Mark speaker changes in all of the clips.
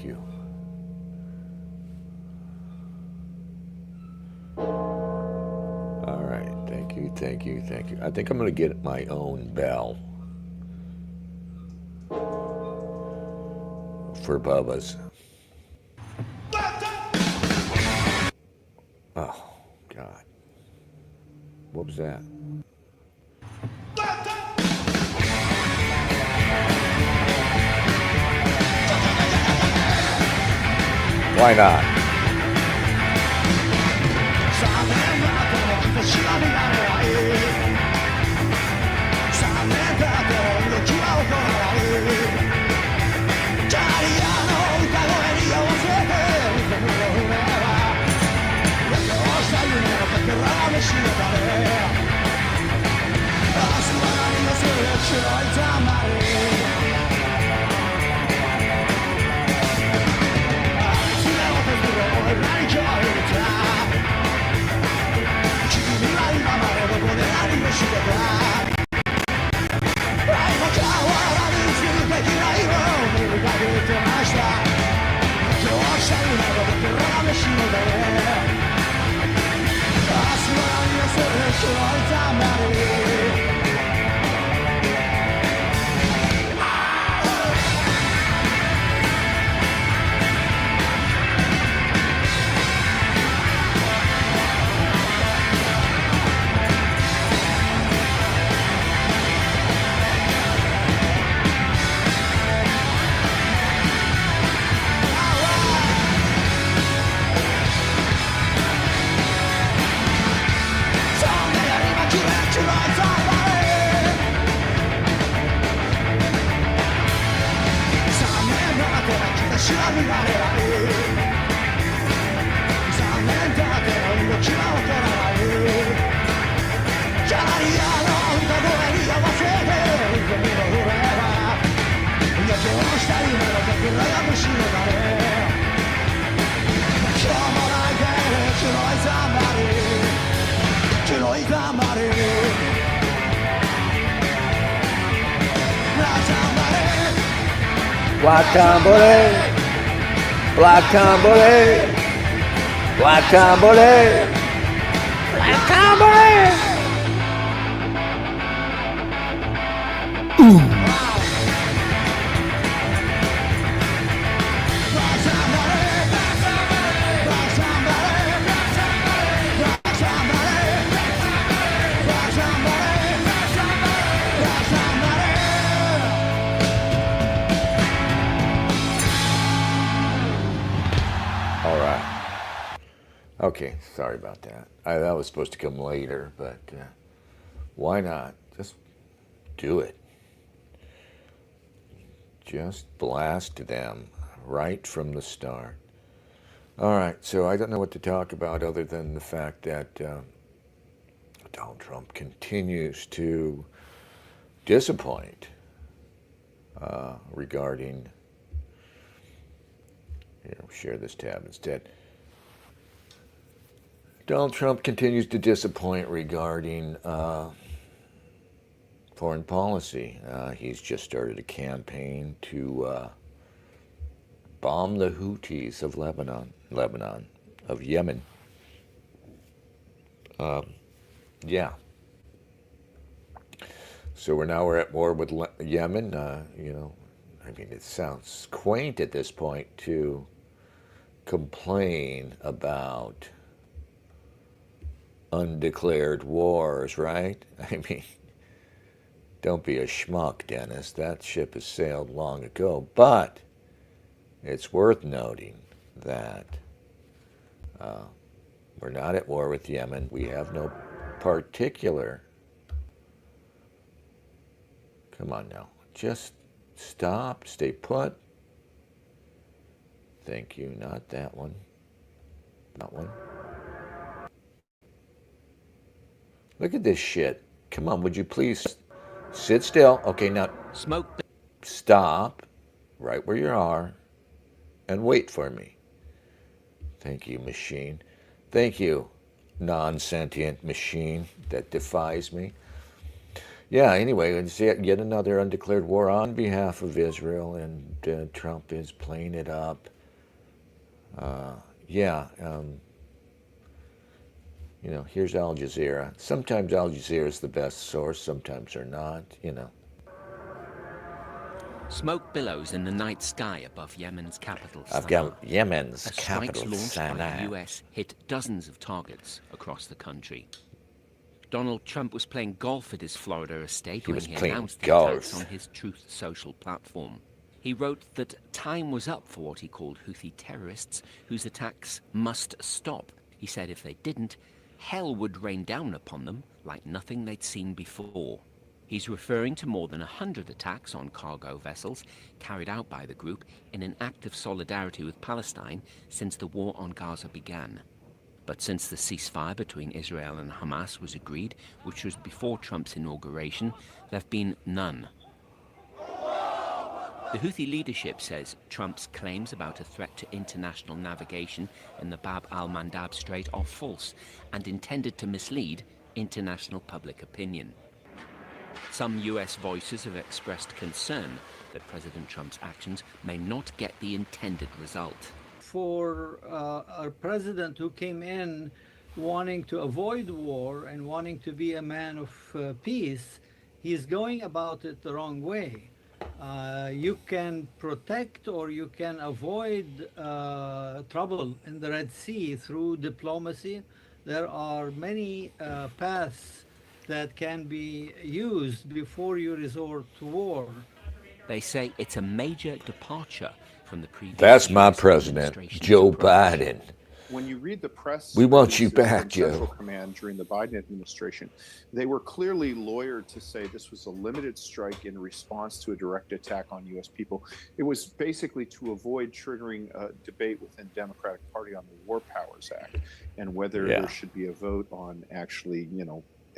Speaker 1: you. All right, thank you, thank you, thank you. I think I'm going to get my own bell for Bubba's. Oh, God. What was that? Why not? Black time bully, black time bully, black time bully, black time bully. Okay, sorry about that. That was supposed to come later, but why not? Just do it. Just blast them right from the start. All right, so I don't know what to talk about other than the fact that Donald Trump continues to disappoint regarding, share this tab instead. Donald Trump continues to disappoint regarding foreign policy. He's just started a campaign to bomb the Houthis of of Yemen. Yeah. So we're at war with Yemen. I mean, it sounds quaint at this point to complain about undeclared wars, right? I mean, don't be a schmuck, Dennis. That ship has sailed long ago. But it's worth noting that we're not at war with Yemen. We have no particular... Come on now. Just stop. Stay put. Thank you. Not that one. That one. Look at this shit. Come on, would you please sit still? Okay, now
Speaker 2: Smoke.
Speaker 1: Stop right where you are and wait for me. Thank you, machine. Thank you, non-sentient machine that defies me. Yeah, anyway, it's yet another undeclared war on behalf of Israel, and Trump is playing it up. Yeah, here's Al Jazeera. Sometimes Al Jazeera is the best source, sometimes they're not.
Speaker 2: Smoke billows in the night sky above Yemen's capital,
Speaker 1: I've
Speaker 2: Sana'a.
Speaker 1: got Yemen's
Speaker 2: As strikes
Speaker 1: capital,
Speaker 2: launched by the
Speaker 1: Sana'a.
Speaker 2: US hit dozens of targets across the country. Donald Trump was playing golf at his Florida estate
Speaker 1: He
Speaker 2: when
Speaker 1: was
Speaker 2: he
Speaker 1: playing
Speaker 2: announced the attacks on
Speaker 1: golf.
Speaker 2: his Truth Social platform. He wrote that time was up for what he called Houthi terrorists, whose attacks must stop. He said if they didn't, hell would rain down upon them like nothing they'd seen before. He's referring to more than 100 attacks on cargo vessels carried out by the group in an act of solidarity with Palestine since the war on Gaza began. But since the ceasefire between Israel and Hamas was agreed, which was before Trump's inauguration, there have been none. The Houthi leadership says Trump's claims about a threat to international navigation in the Bab al-Mandab Strait are false and intended to mislead international public opinion. Some US voices have expressed concern that President Trump's actions may not get the intended result.
Speaker 3: For a president who came in wanting to avoid war and wanting to be a man of peace, he's going about it the wrong way. You can protect or you can avoid trouble in the Red Sea through diplomacy. There are many paths that can be used before you resort to war.
Speaker 2: They say it's a major departure from the
Speaker 1: That's
Speaker 2: previous
Speaker 1: my
Speaker 2: US
Speaker 1: president,
Speaker 2: administration's
Speaker 1: Joe
Speaker 2: approach.
Speaker 1: Biden.
Speaker 4: When you read the press
Speaker 1: We want you
Speaker 4: releases
Speaker 1: back,
Speaker 4: from Central
Speaker 1: Joe.
Speaker 4: Command during the Biden administration, they were clearly lawyered to say this was a limited strike in response to a direct attack on U.S. people. It was basically to avoid triggering a debate within the Democratic Party on the War Powers Act and whether there should be a vote on actually,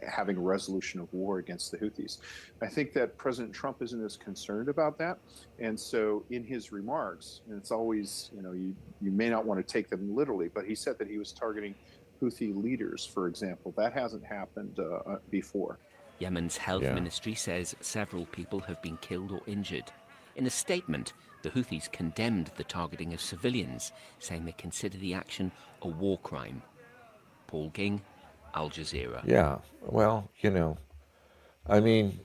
Speaker 4: having a resolution of war against the Houthis. I think that President Trump isn't as concerned about that. And so in his remarks, and it's always, you may not want to take them literally, but he said that he was targeting Houthi leaders, for example. That hasn't happened before.
Speaker 2: Yemen's health ministry says several people have been killed or injured. In a statement, the Houthis condemned the targeting of civilians, saying they consider the action a war crime. Paul King, Al Jazeera.
Speaker 1: Yeah, well, I mean,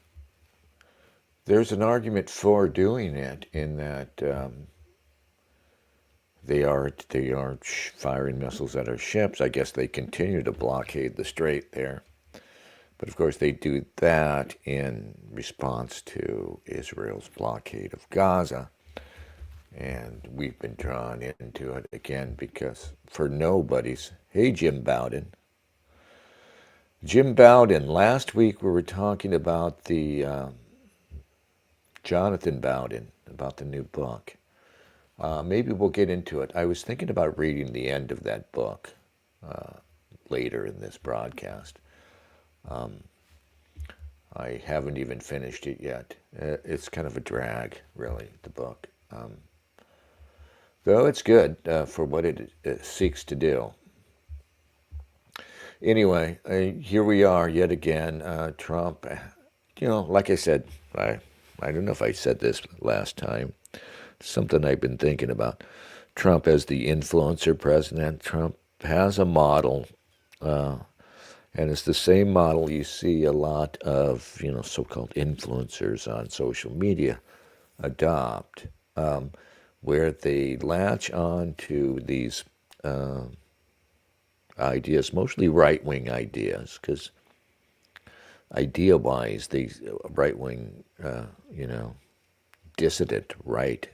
Speaker 1: there's an argument for doing it in that they are firing missiles at our ships. I guess they continue to blockade the strait there. But of course, they do that in response to Israel's blockade of Gaza. And we've been drawn into it again because for nobody's. Hey, Jim Bowden. Jim Bowden, last week we were talking about the Jonathan Bowden, about the new book. Maybe we'll get into it. I was thinking about reading the end of that book later in this broadcast. I haven't even finished it yet. It's kind of a drag, really, the book. Though it's good for what it seeks to do. Anyway, here we are yet again. Trump, like I said, I don't know if I said this last time. Something I've been thinking about. Trump as the influencer president. Trump has a model, and it's the same model you see a lot of, so-called influencers on social media adopt, where they latch on to these ideas, mostly right-wing ideas, because idea-wise, these right-wing, dissident right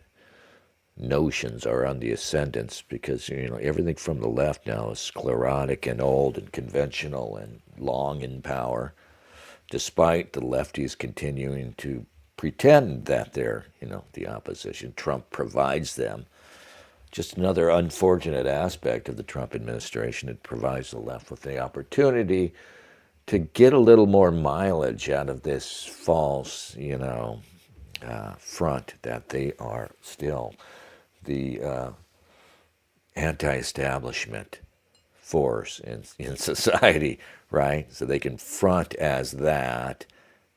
Speaker 1: notions are on the ascendance because, everything from the left now is sclerotic and old and conventional and long in power, despite the lefties continuing to pretend that they're, the opposition. Trump provides them. Just another unfortunate aspect of the Trump administration. It provides the left with the opportunity to get a little more mileage out of this false, front that they are still the anti-establishment force in society, right? So they can front as that,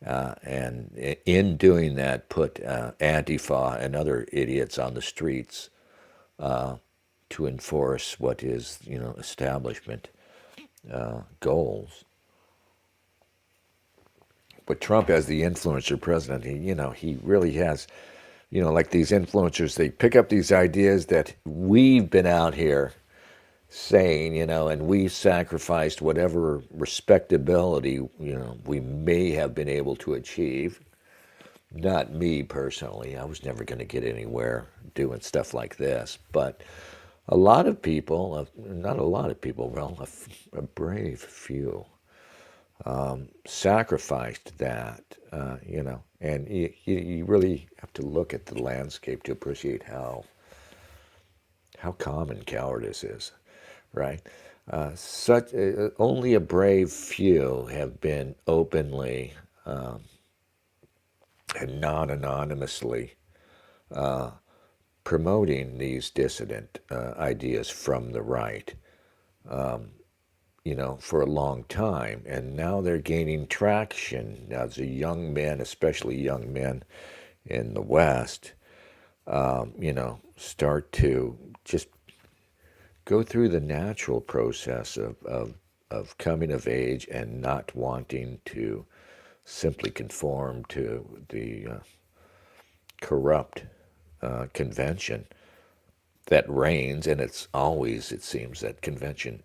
Speaker 1: and in doing that, put Antifa and other idiots on the streets to to enforce what is, establishment goals. But Trump, as the influencer president, he really has, like these influencers, they pick up these ideas that we've been out here saying, and we sacrificed whatever respectability, we may have been able to achieve. Not me personally. I was never going to get anywhere doing stuff like this. But a lot of people, not a lot of people, well, a brave few, sacrificed that, and you really have to look at the landscape to appreciate how common cowardice is, right? Only a brave few have been openly and non-anonymously promoting these dissident ideas from the right, for a long time. And now they're gaining traction as a young men, especially young men in the West, start to just go through the natural process of coming of age and not wanting to simply conform to the corrupt convention that reigns, and it's always, it seems, that convention,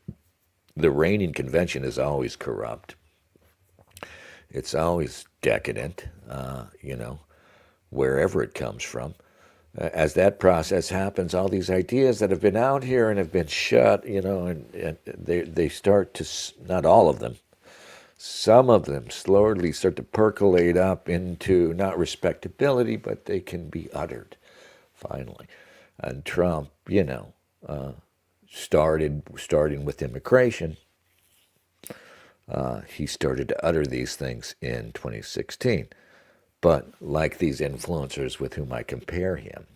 Speaker 1: the reigning convention is always corrupt. It's always decadent, wherever it comes from. As that process happens, all these ideas that have been out here and have been shut, and they start to, not all of them, some of them slowly start to percolate up into not respectability, but they can be uttered, finally. And Trump, starting with immigration, he started to utter these things in 2016. But like these influencers with whom I compare him,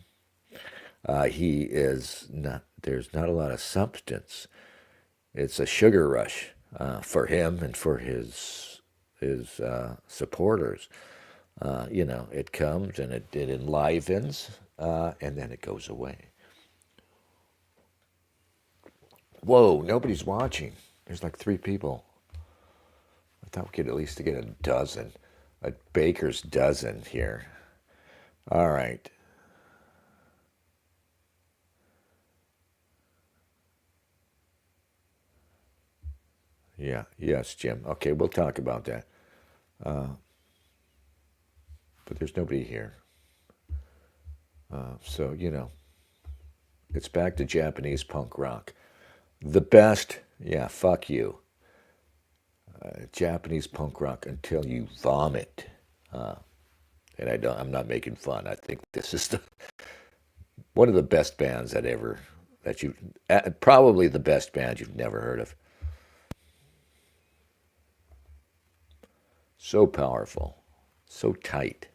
Speaker 1: he is not, there's not a lot of substance. It's a sugar rush for him and for his supporters. It comes and it enlivens, and then it goes away. Whoa, nobody's watching. There's like 3 people. I thought we could at least get a dozen. A baker's dozen here. All right. Yeah, yes, Jim. Okay, we'll talk about that. But there's nobody here. So, it's back to Japanese punk rock. The best, yeah, fuck you. Japanese punk rock until you vomit. And I'm not making fun. I think this is one of the best bands probably the best band you've never heard of. So powerful, so tight.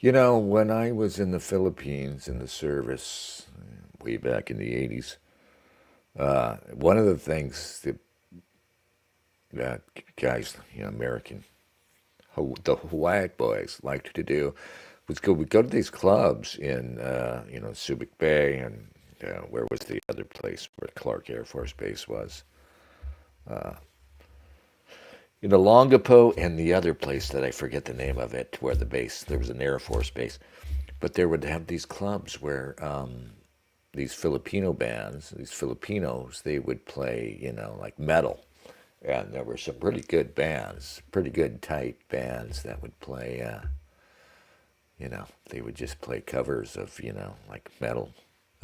Speaker 1: You know, when I was in the Philippines in the service way back in the 80s, one of the things that guys, American, the Hawaii boys liked to do was we'd go to these clubs in, Subic Bay and where was the other place where Clark Air Force Base was? Longapo and the other place that I forget the name of it, where there was an Air Force base. But there would have these clubs where these Filipino bands, these Filipinos, they would play, like metal. And there were some pretty good bands, pretty good tight bands that would play, they would just play covers of, like metal.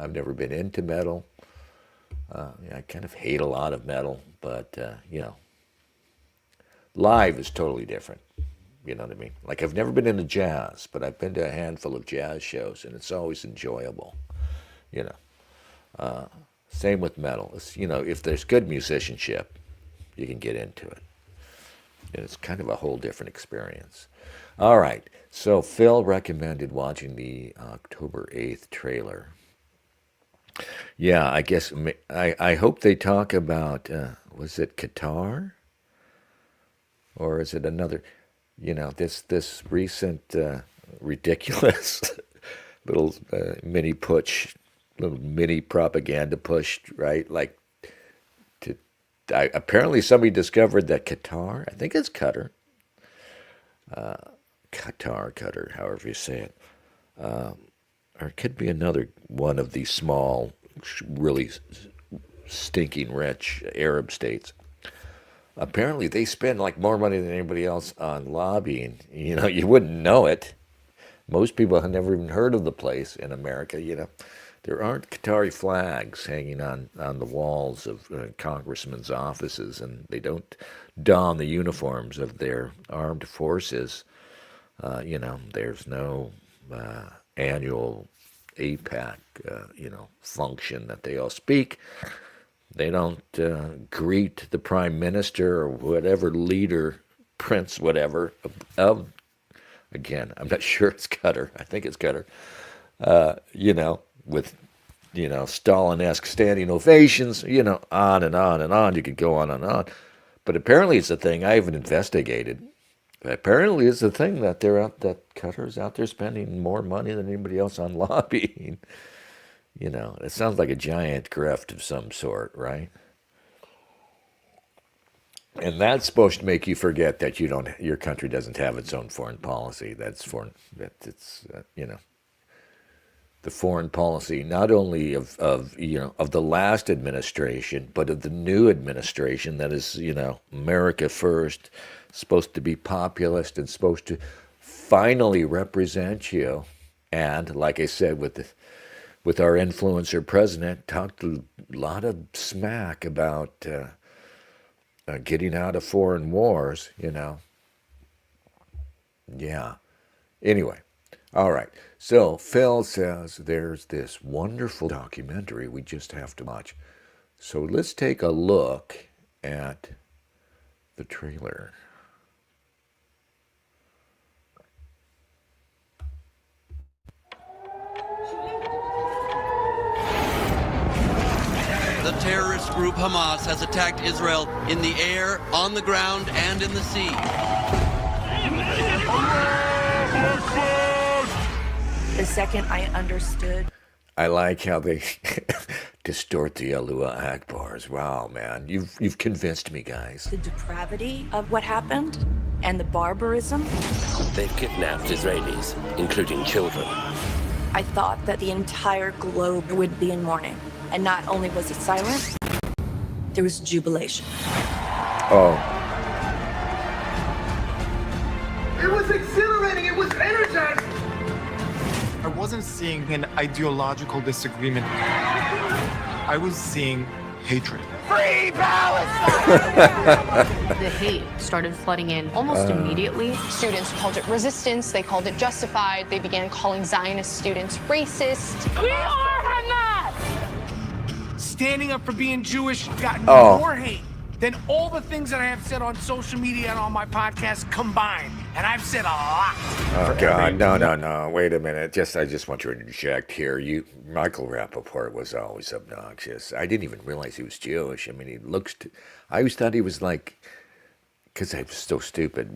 Speaker 1: I've never been into metal. I kind of hate a lot of metal, but, live is totally different. You know what I mean? Like, I've never been into jazz, but I've been to a handful of jazz shows, and it's always enjoyable. Same with metal. If there's good musicianship, you can get into it. And it's kind of a whole different experience. All right. So Phil recommended watching the October 8th trailer. Yeah, I guess I hope they talk about, was it Qatar? Or is it another, this recent ridiculous little mini push, little mini propaganda push, right? Like, apparently somebody discovered that Qatar, I think it's Qatar, Qatar, however you say it, or it could be another one of these small, really stinking rich Arab states. Apparently, they spend like more money than anybody else on lobbying. You wouldn't know it. Most people have never even heard of the place in America. There aren't Qatari flags hanging on the walls of congressmen's offices, and they don't don the uniforms of their armed forces. There's no annual APAC, function that they all speak. They don't greet the prime minister or whatever leader, prince, whatever, again, I'm not sure it's Qatar. I think it's Qatar. With, Stalin-esque standing ovations, on and on and on. You could go on and on. But apparently it's a thing I haven't investigated. Apparently it's a thing that that Qatar's out there spending more money than anybody else on lobbying. It sounds like a giant grift of some sort, right? And that's supposed to make you forget that your country doesn't have its own foreign policy. It's the foreign policy not only of the last administration, but of the new administration that is, America first, supposed to be populist and supposed to finally represent you. And like I said, with our influencer president, talked a lot of smack about getting out of foreign wars, Yeah. Anyway, all right. So Phil says there's this wonderful documentary we just have to watch. So let's take a look at the trailer.
Speaker 5: The terrorist group Hamas has attacked Israel in the air, on the ground, and in the sea.
Speaker 6: The second I understood.
Speaker 1: I like how they distort the Allahu Akbars. Wow, man, you've convinced me, guys.
Speaker 6: The depravity of what happened and the barbarism.
Speaker 7: They've kidnapped Israelis, including children.
Speaker 6: I thought that the entire globe would be in mourning. And not only was it silent, there was jubilation.
Speaker 1: Oh.
Speaker 8: It was exhilarating. It was energizing.
Speaker 9: I wasn't seeing an ideological disagreement. I was seeing hatred.
Speaker 8: Free Palestine!
Speaker 10: The hate started flooding in almost immediately.
Speaker 11: Students called it resistance. They called it justified. They began calling Zionist students racist.
Speaker 8: We are Hamas!
Speaker 9: Standing up for being Jewish got more hate.
Speaker 8: than all the things that I have said on social media and on my podcast combined. And I've said a lot.
Speaker 1: Oh, God, no. Wait a minute. I just want to interject here. Michael Rappaport was always obnoxious. I didn't even realize he was Jewish. I mean, I always thought he was like, because I was so stupid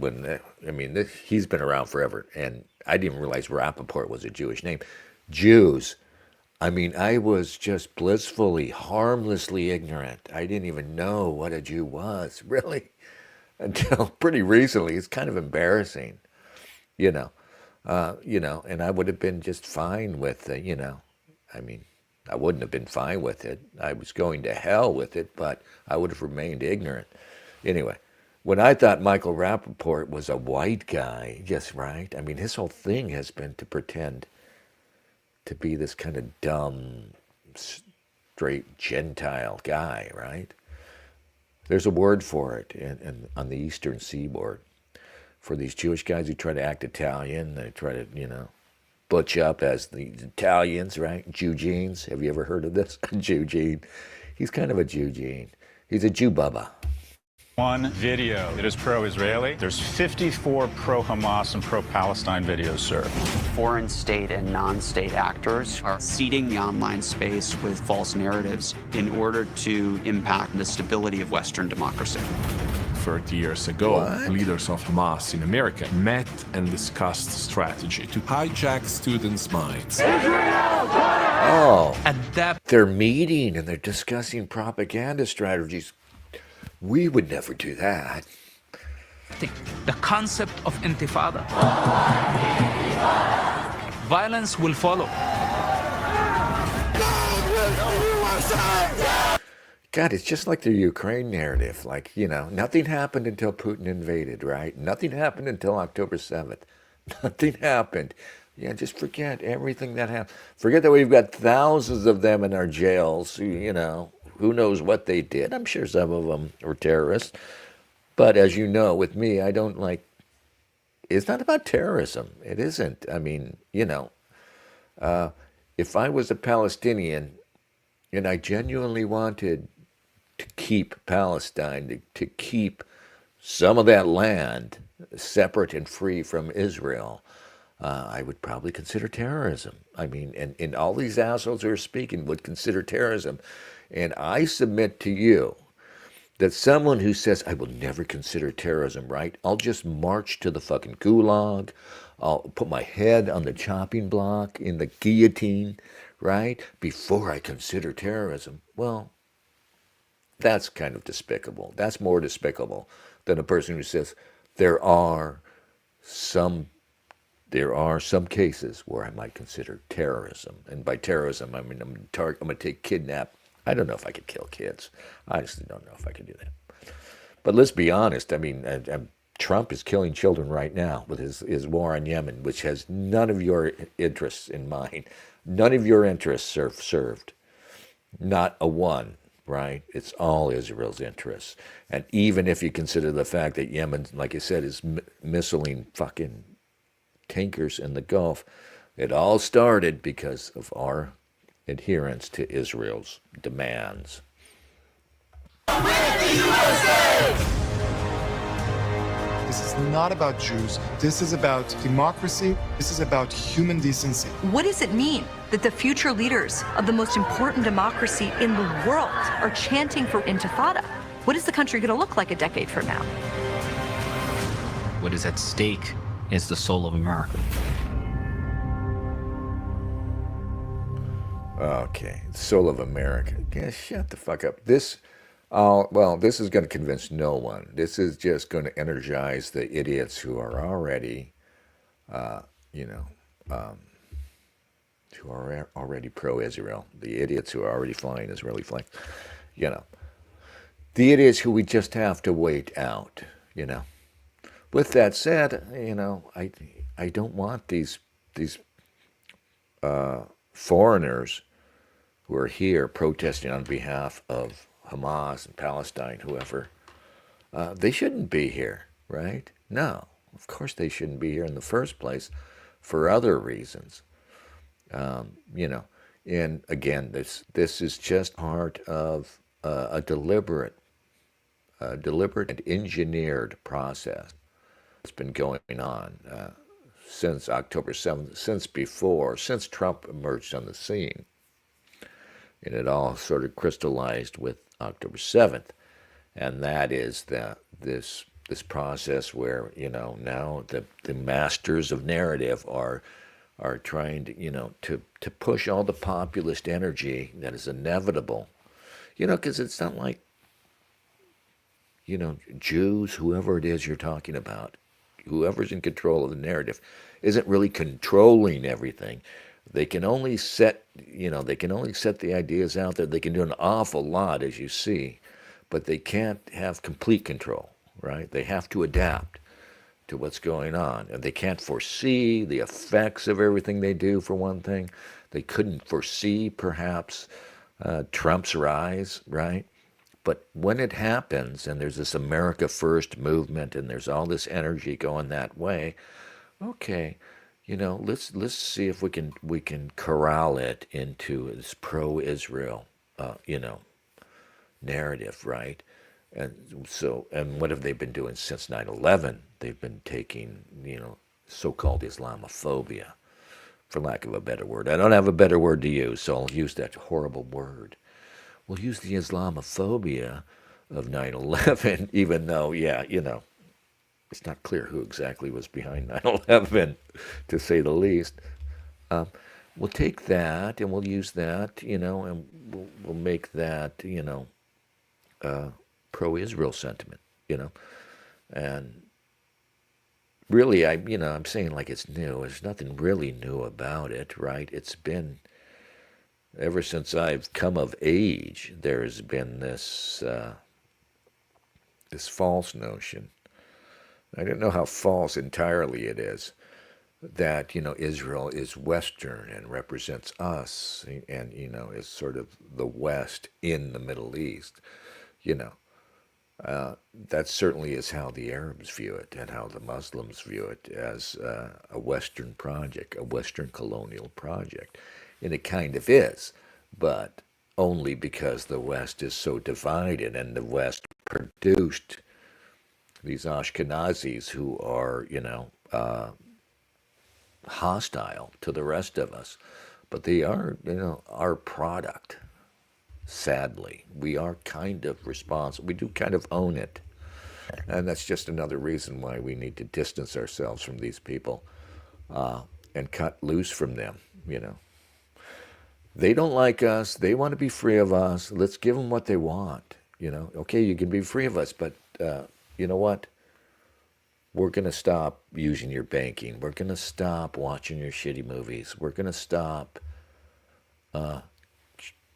Speaker 1: he's been around forever, and I didn't even realize Rappaport was a Jewish name. Jews. I mean, I was just blissfully, harmlessly ignorant. I didn't even know what a Jew was, really, until pretty recently. It's kind of embarrassing, and I would have been just fine with, I wouldn't have been fine with it. I was going to hell with it, but I would have remained ignorant. Anyway, when I thought Michael Rappaport was a white guy, yes, right? I mean, his whole thing has been to pretend to be this kind of dumb, straight Gentile guy, right? There's a word for it on the Eastern Seaboard for these Jewish guys who try to act Italian. They try to, butch up as the Italians, right? Jew genes. Have you ever heard of this? Jew gene. He's kind of a Jew gene. He's a Jew bubba.
Speaker 12: One video that is pro-Israeli. There's 54 pro-Hamas and pro-Palestine videos, sir.
Speaker 13: Foreign state and non-state actors are seeding the online space with false narratives in order to impact the stability of Western democracy.
Speaker 14: 30 years ago, leaders of Hamas in America met and discussed strategy to hijack students' minds.
Speaker 1: Oh, they're meeting and they're discussing propaganda strategies. We would never do that.
Speaker 15: The concept of intifada. Violence will follow.
Speaker 1: God, it's just like the Ukraine narrative. Like, nothing happened until Putin invaded, right? Nothing happened until October 7th. Nothing happened. Yeah, just forget everything that happened. Forget that we've got thousands of them in our jails, Who knows what they did? I'm sure some of them were terrorists. But as you know, with me, I don't it's not about terrorism. It isn't. I mean, if I was a Palestinian and I genuinely wanted to keep Palestine, to keep some of that land separate and free from Israel, I would probably consider terrorism. I mean, and all these assholes who are speaking would consider terrorism. And I submit to you that someone who says, I will never consider terrorism, right? I'll just march to the fucking gulag. I'll put my head on the chopping block in the guillotine, right? Before I consider terrorism. Well, that's kind of despicable. That's more despicable than a person who says, there are some cases where I might consider terrorism. And by terrorism, I mean, I'm going to take kidnap. I don't know if I could kill kids. I honestly don't know if I could do that. But let's be honest. I mean, Trump is killing children right now with his war on Yemen, which has none of your interests in mind. None of your interests served. Not a one, right? It's all Israel's interests. And even if you consider the fact that Yemen, like I said, is missiling fucking tankers in the Gulf, it all started because of our adherence to Israel's demands.
Speaker 9: This is not about Jews. This is about democracy. This is about human decency.
Speaker 6: What does it mean that the future leaders of the most important democracy in the world are chanting for intifada? What is the country going to look like a decade from now?
Speaker 16: What is at stake is the soul of America.
Speaker 1: Okay, soul of America. Yeah, shut the fuck up. This is going to convince no one. This is just going to energize the idiots who are already, who are already pro-Israel. The idiots who are already flying Israeli flags. The idiots who we just have to wait out. With that said, I don't want these foreigners who are here protesting on behalf of Hamas and Palestine, whoever, they shouldn't be here, right? No, of course they shouldn't be here in the first place for other reasons. And again, this is just part of a deliberate a deliberate and engineered process that's been going on since October 7th, since Trump emerged on the scene. And it all sort of crystallized with October 7th. And that is this process where, now the masters of narrative are trying to, to push all the populist energy that is inevitable, because it's not like, Jews, whoever it is you're talking about, whoever's in control of the narrative, isn't really controlling everything. They can only set, the ideas out there. They can do an awful lot, as you see, but they can't have complete control, right? They have to adapt to what's going on. And they can't foresee the effects of everything they do, for one thing. They couldn't foresee, perhaps, Trump's rise, right? But when it happens, and there's this America First movement, and there's all this energy going that way, okay, let's see if we can corral it into this pro-Israel, narrative, right? And what have they been doing since 9/11? They've been taking, so-called Islamophobia, for lack of a better word. I don't have a better word to use, so I'll use that horrible word. We'll use the Islamophobia of 9/11, even though, it's not clear who exactly was behind 9/11, to say the least. We'll take that and we'll use that, and we'll make that, pro-Israel sentiment, and really, I'm saying like it's new. There's nothing really new about it, right? It's been, ever since I've come of age, there's been this false notion. I don't know how false entirely it is, that, Israel is Western and represents us and, is sort of the West in the Middle East, that certainly is how the Arabs view it and how the Muslims view it, as a Western project, a Western colonial project. And it kind of is, but only because the West is so divided, and the West produced these Ashkenazis who are, hostile to the rest of us. But they are, our product. Sadly, we are kind of responsible. We do kind of own it. And that's just another reason why we need to distance ourselves from these people and cut loose from them, They don't like us. They want to be free of us. Let's give them what they want, Okay, you can be free of us, but you know what? We're going to stop using your banking. We're going to stop watching your shitty movies. We're going to stop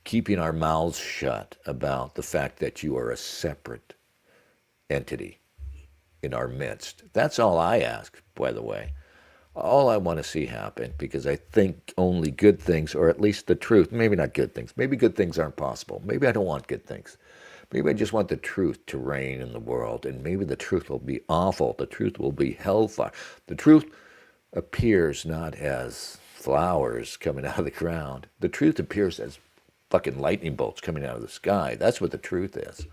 Speaker 1: keeping our mouths shut about the fact that you are a separate entity in our midst. That's all I ask, by the way. All I want to see happen, because I think only good things, or at least the truth, maybe not good things, maybe good things aren't possible. Maybe I don't want good things. Maybe I just want the truth to reign in the world, and maybe the truth will be awful. The truth will be hellfire. The truth appears not as flowers coming out of the ground. The truth appears as fucking lightning bolts coming out of the sky. That's what the truth is.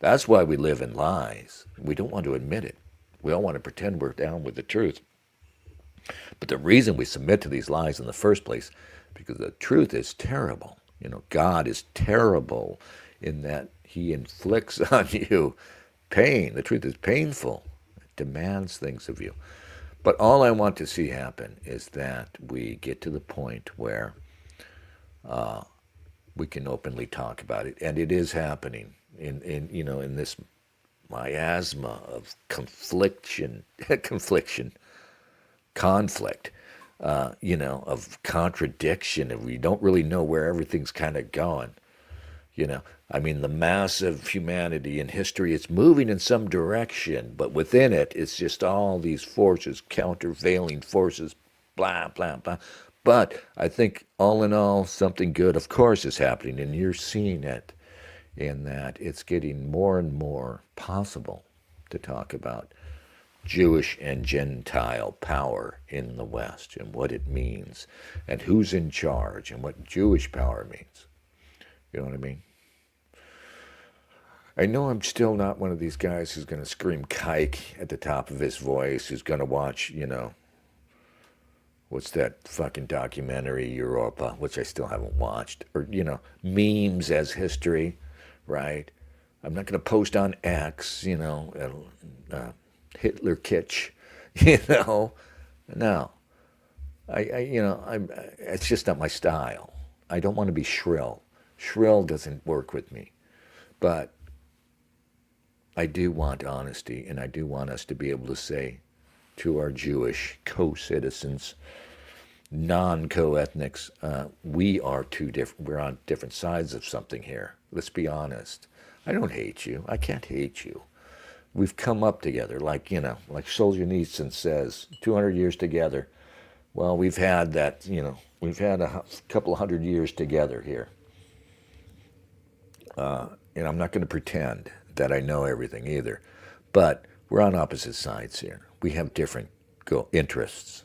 Speaker 1: That's why we live in lies. We don't want to admit it. We all want to pretend we're down with the truth. But the reason we submit to these lies in the first place, because the truth is terrible. God is terrible in that he inflicts on you pain. The truth is painful. It demands things of you. But all I want to see happen is that we get to the point where we can openly talk about it, and it is happening in this miasma of conflict, of contradiction, and we don't really know where everything's kind of going. The mass of humanity in history, it's moving in some direction, but within it, it's just all these forces, countervailing forces, blah, blah, blah. But I think all in all, something good, of course, is happening, and you're seeing it in that it's getting more and more possible to talk about Jewish and Gentile power in the West and what it means and who's in charge and what Jewish power means. You know what I mean? I know I'm still not one of these guys who's going to scream kike at the top of his voice, who's going to watch, what's that fucking documentary, Europa, which I still haven't watched, or, memes as history, right? I'm not going to post on X, Hitler kitsch, No. It's just not my style. I don't want to be shrill. Shrill doesn't work with me. But I do want honesty, and I do want us to be able to say to our Jewish co-citizens, non-co-ethnics, we are we're on different sides of something here. Let's be honest. I don't hate you. I can't hate you. We've come up together, like Solzhenitsyn says, 200 years together. Well, we've had that, we've had a couple of 100 years together here. And I'm not going to pretend that I know everything either. But we're on opposite sides here. We have different interests,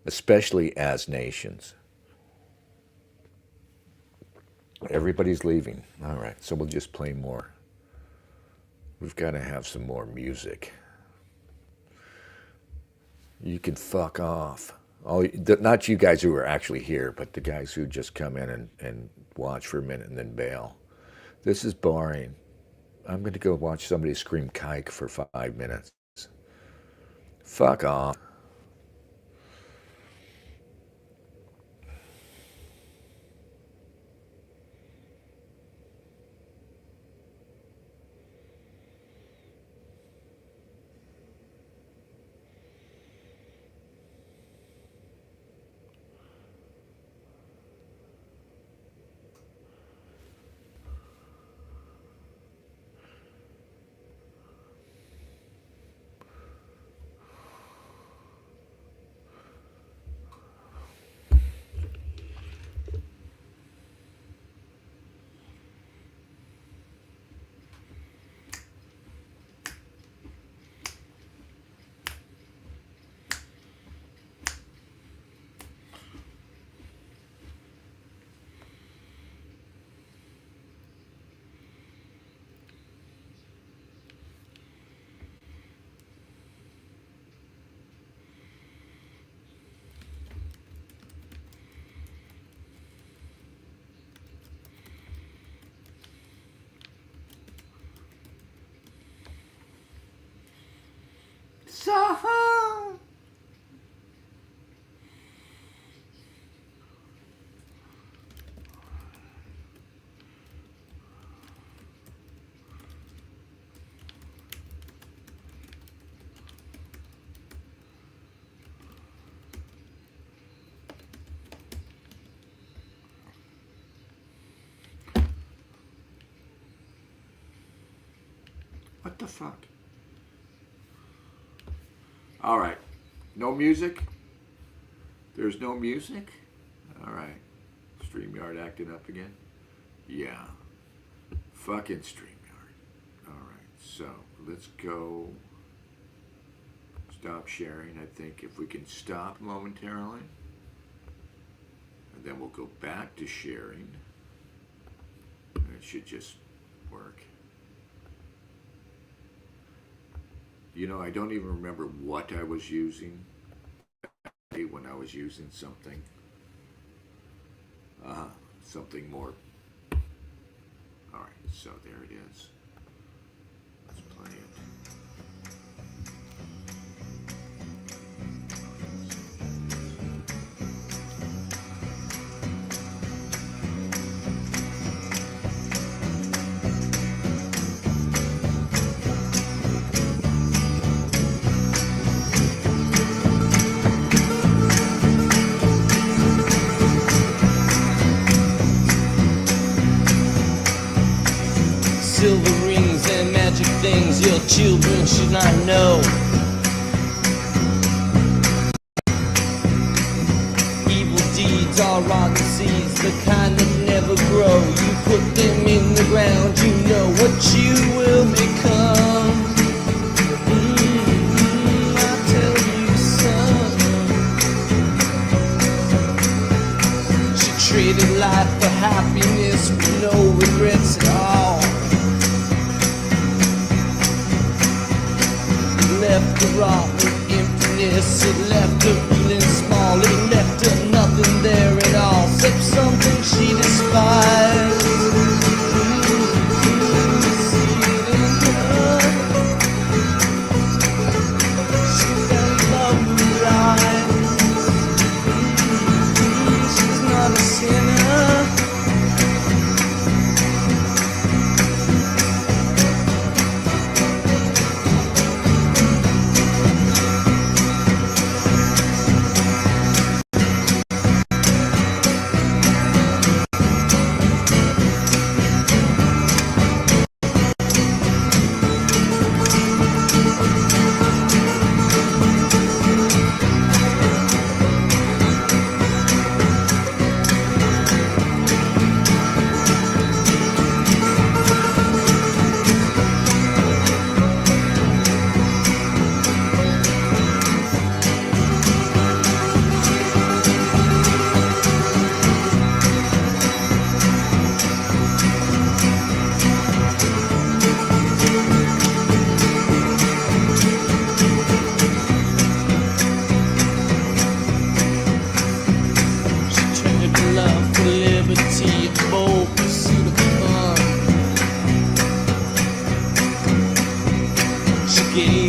Speaker 1: especially as nations. Everybody's leaving. All right, so we'll just play more. We've got to have some more music. You can fuck off. Not you guys who are actually here, but the guys who just come in and watch for a minute and then bail. This is boring. I'm going to go watch somebody scream kike for 5 minutes. Fuck off. What the fuck? All right. No music? There's no music? All right. StreamYard acting up again? Yeah. Fucking StreamYard. All right. So let's go. Stop sharing. I think if we can stop momentarily. And then we'll go back to sharing. And it should just work. I don't even remember what I was using when I was using something. Something more. All right, so there it is. Let's play it.
Speaker 17: Silver rings and magic things your children should not know. Evil deeds are rotten seeds, the kind that never grow. You put them in the ground, you know what you will become. I tell you, son, she traded life for happiness with no regrets at all.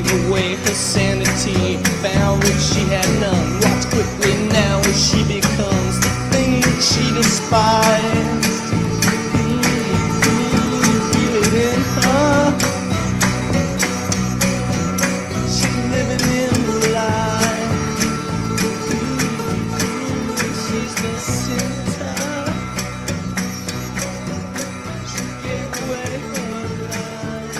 Speaker 17: gave away her sanity, found that she had none. Watch quickly now as she becomes the thing that she despised. Feel it in her. She's living in the lie. She's the center. She gave away her life.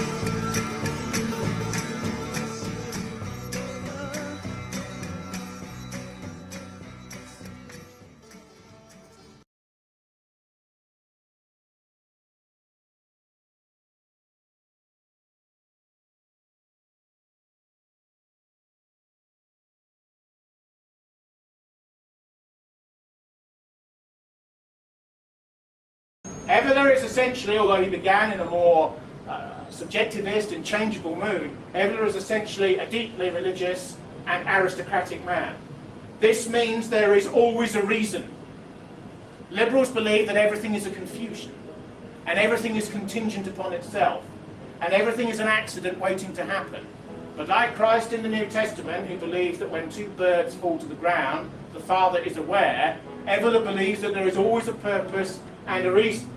Speaker 8: Evola is essentially, although he began in a more subjectivist and changeable mood, Evola is essentially a deeply religious and aristocratic man. This means there is always a reason. Liberals believe that everything is a confusion, and everything is contingent upon itself, and everything is an accident waiting to happen. But like Christ in the New Testament, who believes that when two birds fall to the ground, the Father is aware, Evola believes that there is always a purpose and a reason.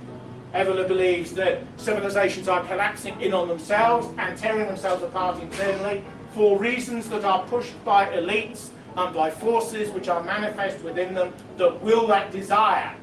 Speaker 8: Evola believes that civilizations are collapsing in on themselves and tearing themselves apart internally for reasons that are pushed by elites and by forces which are manifest within them that will that desire.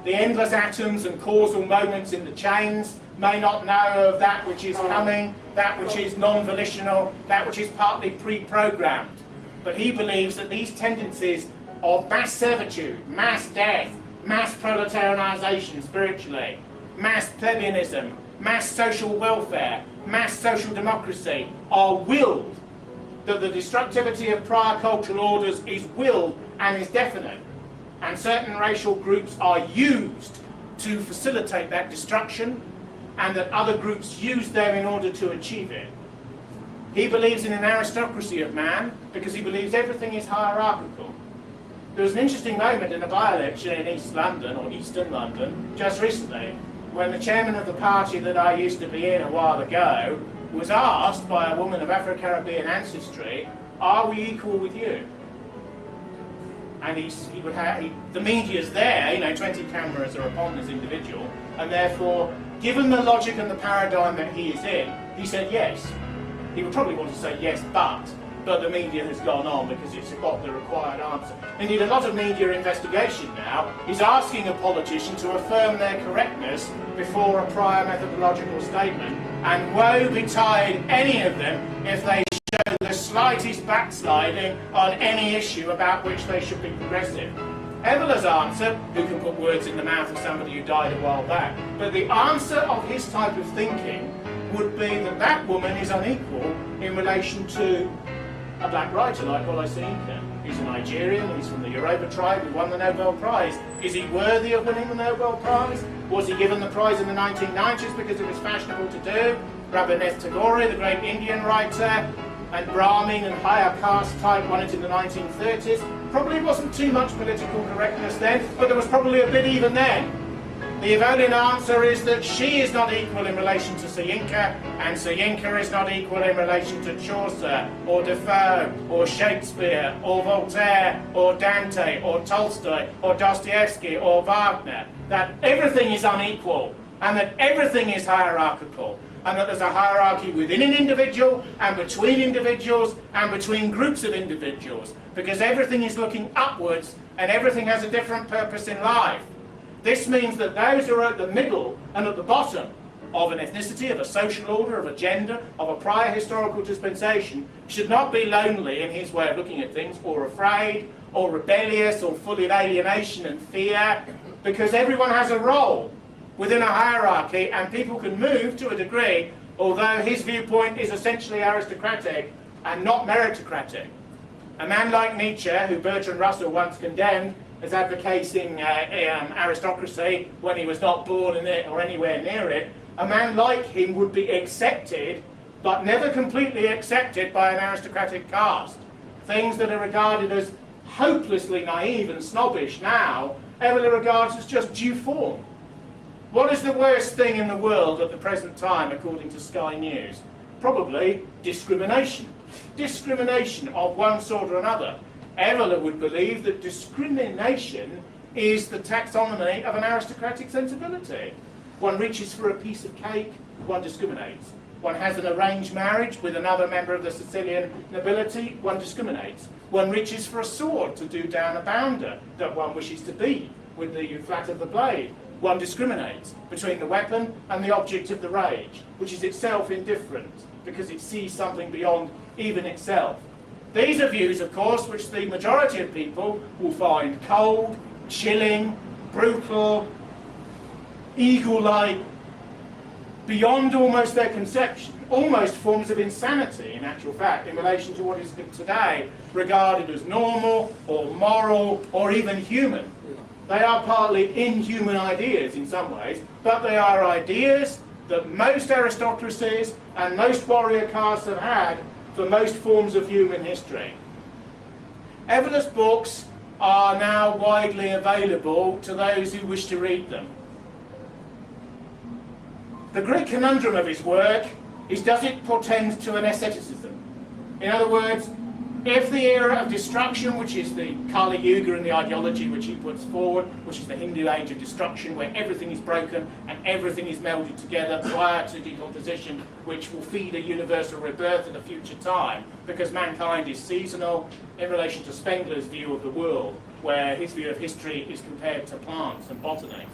Speaker 8: The endless atoms and causal moments in the chains may not know of that which is coming, that which is non-volitional, that which is partly pre-programmed. But he believes that these tendencies of mass servitude, mass death, mass proletarianization spiritually, mass plebeianism, mass social welfare, mass social democracy are willed, that the destructivity of prior cultural orders is willed and is definite, and certain racial groups are used to facilitate that destruction, and that other groups use them in order to achieve it. He believes in an aristocracy of man because he believes everything is hierarchical. There was an interesting moment in a by-election in East London, or Eastern London, just recently, when the chairman of the party that I used to be in a while ago was asked by a woman of Afro-Caribbean ancestry, "Are we equal with you?" And he would have, the media's there, 20 cameras are upon this individual, and therefore, given the logic and the paradigm that he is in, he said yes. He would probably want to say yes, but the media has gone on because it's got the required answer. Indeed, a lot of media investigation now is asking a politician to affirm their correctness before a prior methodological statement, and woe betide any of them if they show the slightest backsliding on any issue about which they should be progressive. Evola's answer, who can put words in the mouth of somebody who died a while back, but the answer of his type of thinking would be that that woman is unequal in relation to a black writer like Olaisinka. He's a Nigerian, he's from the Yoruba tribe, who won the Nobel Prize. Is he worthy of winning the Nobel Prize? Was he given the prize in the 1990s because it was fashionable to do? Rabindranath Tagore, the great Indian writer, and Brahmin and higher caste type won it in the 1930s. Probably wasn't too much political correctness then, but there was probably a bit even then. The Evolian answer is that she is not equal in relation to Soyinka, and Soyinka is not equal in relation to Chaucer, or Defoe, or Shakespeare, or Voltaire, or Dante, or Tolstoy, or Dostoevsky, or Wagner. That everything is unequal, and that everything is hierarchical, and that there's a hierarchy within an individual, and between groups of individuals, because everything is looking upwards, and everything has a different purpose in life. This means that those who are at the middle and at the bottom of an ethnicity, of a social order, of a gender, of a prior historical dispensation, should not be lonely in his way of looking at things, or afraid, or rebellious, or full of alienation and fear, because everyone has a role within a hierarchy, and people can move to a degree, although his viewpoint is essentially aristocratic and not meritocratic. A man like Nietzsche, who Bertrand Russell once condemned as advocating aristocracy when he was not born in it or anywhere near it, a man like him would be accepted, but never completely accepted by an aristocratic caste. Things that are regarded as hopelessly naive and snobbish now, Evola regards as just due form. What is the worst thing in the world at the present time, according to Sky News? probably discrimination. Discrimination of one sort or another. Evola would believe that discrimination is the taxonomy of an aristocratic sensibility. One reaches for a piece of cake, one discriminates. One has an arranged marriage with another member of the Sicilian nobility, one discriminates. One reaches for a sword to do down a bounder that one wishes to beat with the flat of the blade. One discriminates between the weapon and the object of the rage, which is itself indifferent because it sees something beyond even itself. These are views, of course, which the majority of people will find cold, chilling, brutal, eagle-like, beyond almost their conception, almost forms of insanity, in actual fact, in relation to what is today regarded as normal or moral or even human. They are partly inhuman ideas in some ways, but they are ideas that most aristocracies and most warrior castes have had for most forms of human history. Evola's books are now widely available to those who wish to read them. The great conundrum of his work is, does it portend to an asceticism? In other words, if the era of destruction, which is the Kali Yuga and the ideology which he puts forward, which is the Hindu age of destruction, where everything is broken and everything is melded together prior to decomposition, which will feed a universal rebirth at a future time, because mankind is seasonal, in relation to Spengler's view of the world, where his view of history is compared to plants and botany,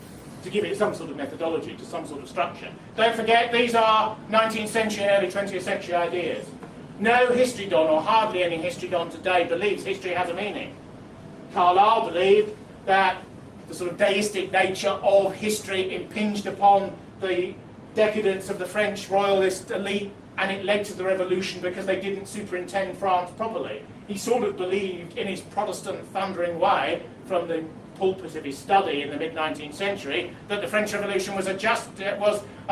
Speaker 8: to give it some sort of methodology, to some sort of structure. Don't forget, these are 19th century and early 20th century ideas. No history-don, or hardly any history-don today, believes history has a meaning. Carlyle believed that the sort of deistic nature of history impinged upon the decadence of the French royalist elite, and it led to the revolution because they didn't superintend France properly. He sort of believed, in his Protestant thundering way, from the pulpit of his study in the mid-19th century, that the French Revolution was a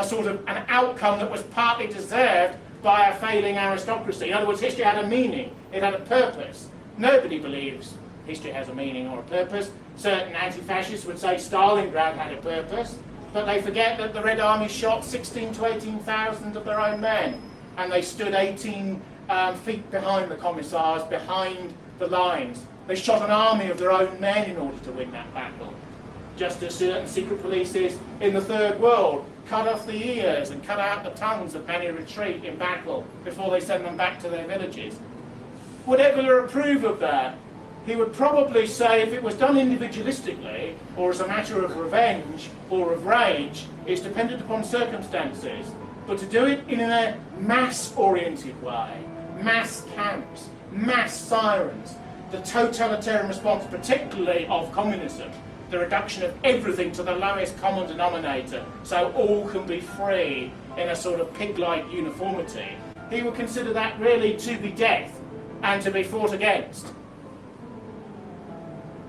Speaker 8: sort of an outcome that was partly deserved by a failing aristocracy. In other words, history had a meaning, it had a purpose. Nobody believes history has a meaning or a purpose. Certain anti-fascists would say Stalingrad had a purpose, but they forget that the Red Army shot 16 to 18,000 of their own men, and they stood 18 feet behind the commissars, behind the lines. They shot an army of their own men in order to win that battle. Just as certain secret polices in the Third World cut off the ears and cut out the tongues of many retreat in battle before they send them back to their villages. Would Evola approve of that? He would probably say if it was done individualistically, or as a matter of revenge or of rage, it's dependent upon circumstances. But to do it in a mass-oriented way, mass camps, mass sirens, the totalitarian response, particularly of communism, the reduction of everything to the lowest common denominator, so all can be free in a sort of pig-like uniformity, he would consider that really to be death and to be fought against.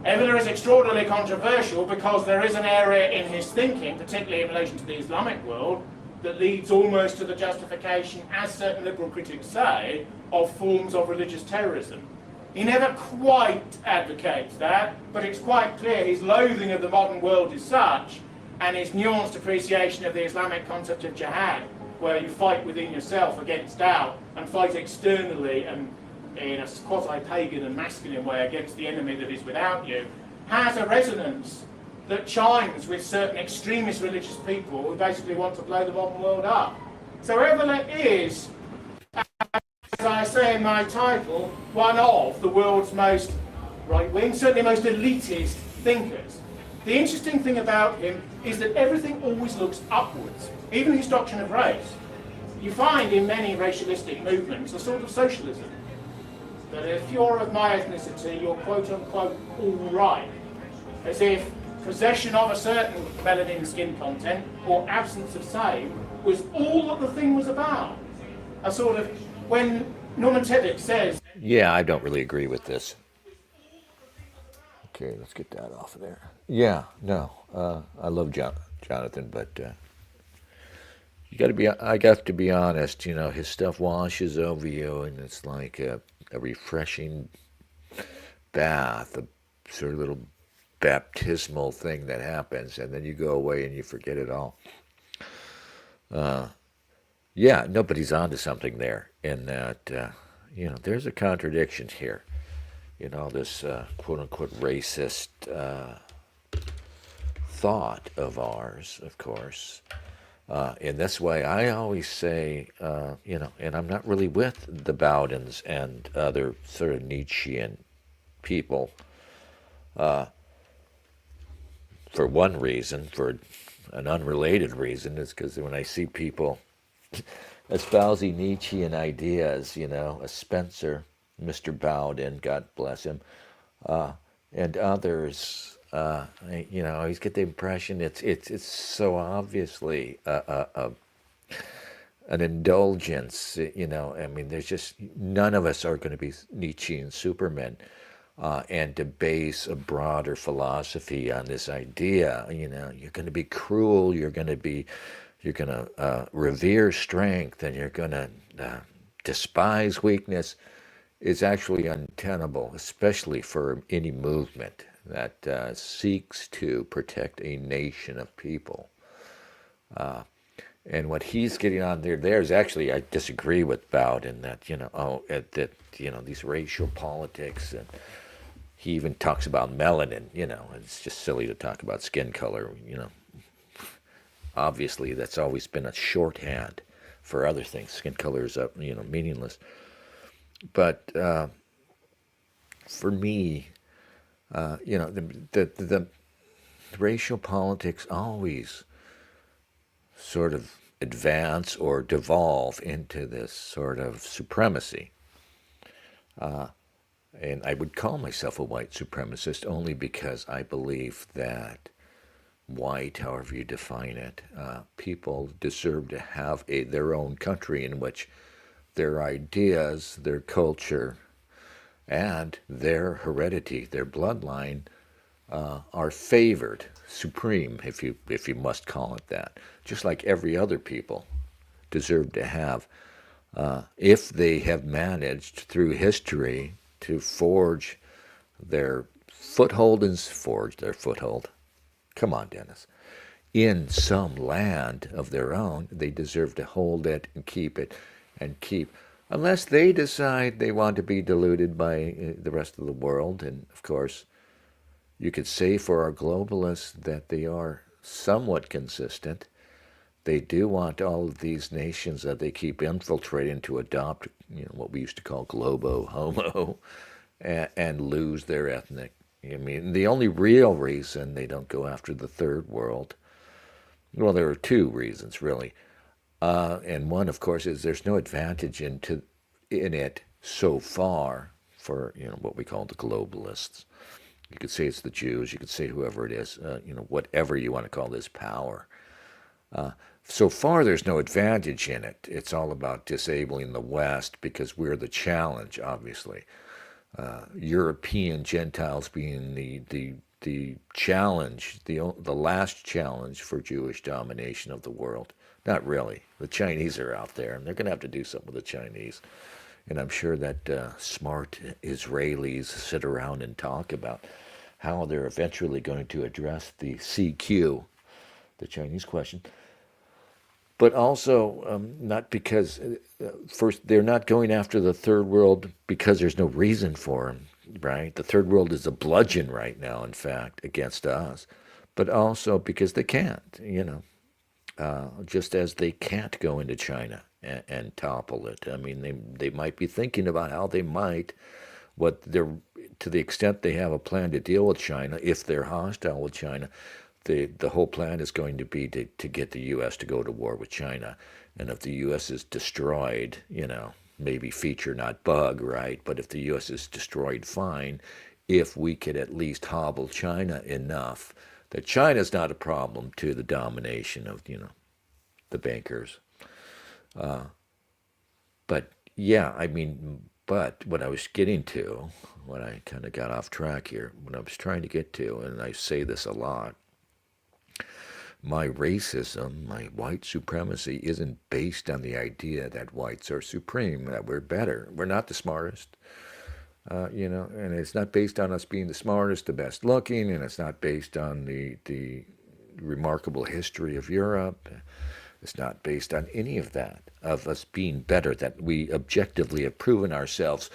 Speaker 8: Evola is extraordinarily controversial because there is an area in his thinking, particularly in relation to the Islamic world, that leads almost to the justification, as certain liberal critics say, of forms of religious terrorism. He never quite advocates that, but it's quite clear his loathing of the modern world is such, and his nuanced appreciation of the Islamic concept of jihad, where you fight within yourself against doubt, and fight externally and in a quasi-pagan and masculine way against the enemy that is without you, has a resonance that chimes with certain extremist religious people who basically want to blow the modern world up. So Evola is, as I say in my title, one of the world's most right-wing, certainly most elitist thinkers. The interesting thing about him is that everything always looks upwards, even his doctrine of race. You find in many racialistic movements a sort of socialism, that if you're of my ethnicity, you're quote-unquote all right, as if possession of a certain melanin skin content or absence of same was all that the thing was about. A sort of, when Norman Tebbit says...
Speaker 1: Yeah, I don't really agree with this. Okay, let's get that off of there. Yeah, no, I love Jonathan, but I got to be honest, you know, his stuff washes over you, and it's like a refreshing bath, a sort of little baptismal thing that happens, and then you go away and you forget it all. Yeah, nobody's onto something there in that, there's a contradiction here. This quote unquote racist thought of ours, of course. In this way, I always say, and I'm not really with the Bowdens and other sort of Nietzschean people. For one reason, for an unrelated reason, is because when I see people espousing Nietzschean ideas, a Spencer, Mr. Bowden, God bless him, and others, I always get the impression it's so obviously an indulgence. I mean, there's just none of us are going to be Nietzschean supermen. And to base a broader philosophy on this idea, you're going to be cruel, you're going to revere strength, and you're going to despise weakness, is actually untenable, especially for any movement that seeks to protect a nation of people. And what he's getting on there is actually, I disagree with Bowden that, these racial politics, and he even talks about melanin, it's just silly to talk about skin color, Obviously, that's always been a shorthand for other things. Skin color is, meaningless. But for me, the racial politics always sort of advance or devolve into this sort of supremacy. And I would call myself a white supremacist only because I believe that white, however you define it, people deserve to have their own country in which their ideas, their culture, and their heredity, their bloodline, are favored, supreme, if you must call it that, just like every other people deserve to have, if they have managed through history to forge their foothold. Come on, Dennis. In some land of their own, they deserve to hold it and keep it and keep. Unless they decide they want to be diluted by the rest of the world. And of course, you could say for our globalists that they are somewhat consistent. They do want all of these nations that they keep infiltrating to adopt, what we used to call globo homo, and lose their ethnic. I mean, the only real reason they don't go after the third world, well, there are two reasons, really. And one, of course, is there's no advantage in it so far for, what we call the globalists. You could say it's the Jews, you could say whoever it is, whatever you want to call this power. So far, there's no advantage in it. It's all about disabling the West because we're the challenge, obviously. European Gentiles being the challenge, the last challenge for Jewish domination of the world. Not really. The Chinese are out there, and they're going to have to do something with the Chinese. And I'm sure that smart Israelis sit around and talk about how they're eventually going to address the CQ, the Chinese question. But also, not because, first, they're not going after the third world because there's no reason for them, right? The third world is a bludgeon right now, in fact, against us. But also because they can't, just as they can't go into China and topple it. I mean, they might be thinking about how they might, to the extent they have a plan to deal with China, if they're hostile with China, the whole plan is going to be to get the U.S. to go to war with China. And if the U.S. is destroyed, maybe feature, not bug, right? But if the U.S. is destroyed, fine. If we could at least hobble China enough that China's not a problem to the domination of, the bankers. But yeah, but what I was getting to, when I kind of got off track here, what I was trying to get to, and I say this a lot, my racism, my white supremacy isn't based on the idea that whites are supreme, that we're better. We're not the smartest, and it's not based on us being the smartest, the best looking, and it's not based on the remarkable history of Europe. It's not based on any of that, of us being better, that we objectively have proven ourselves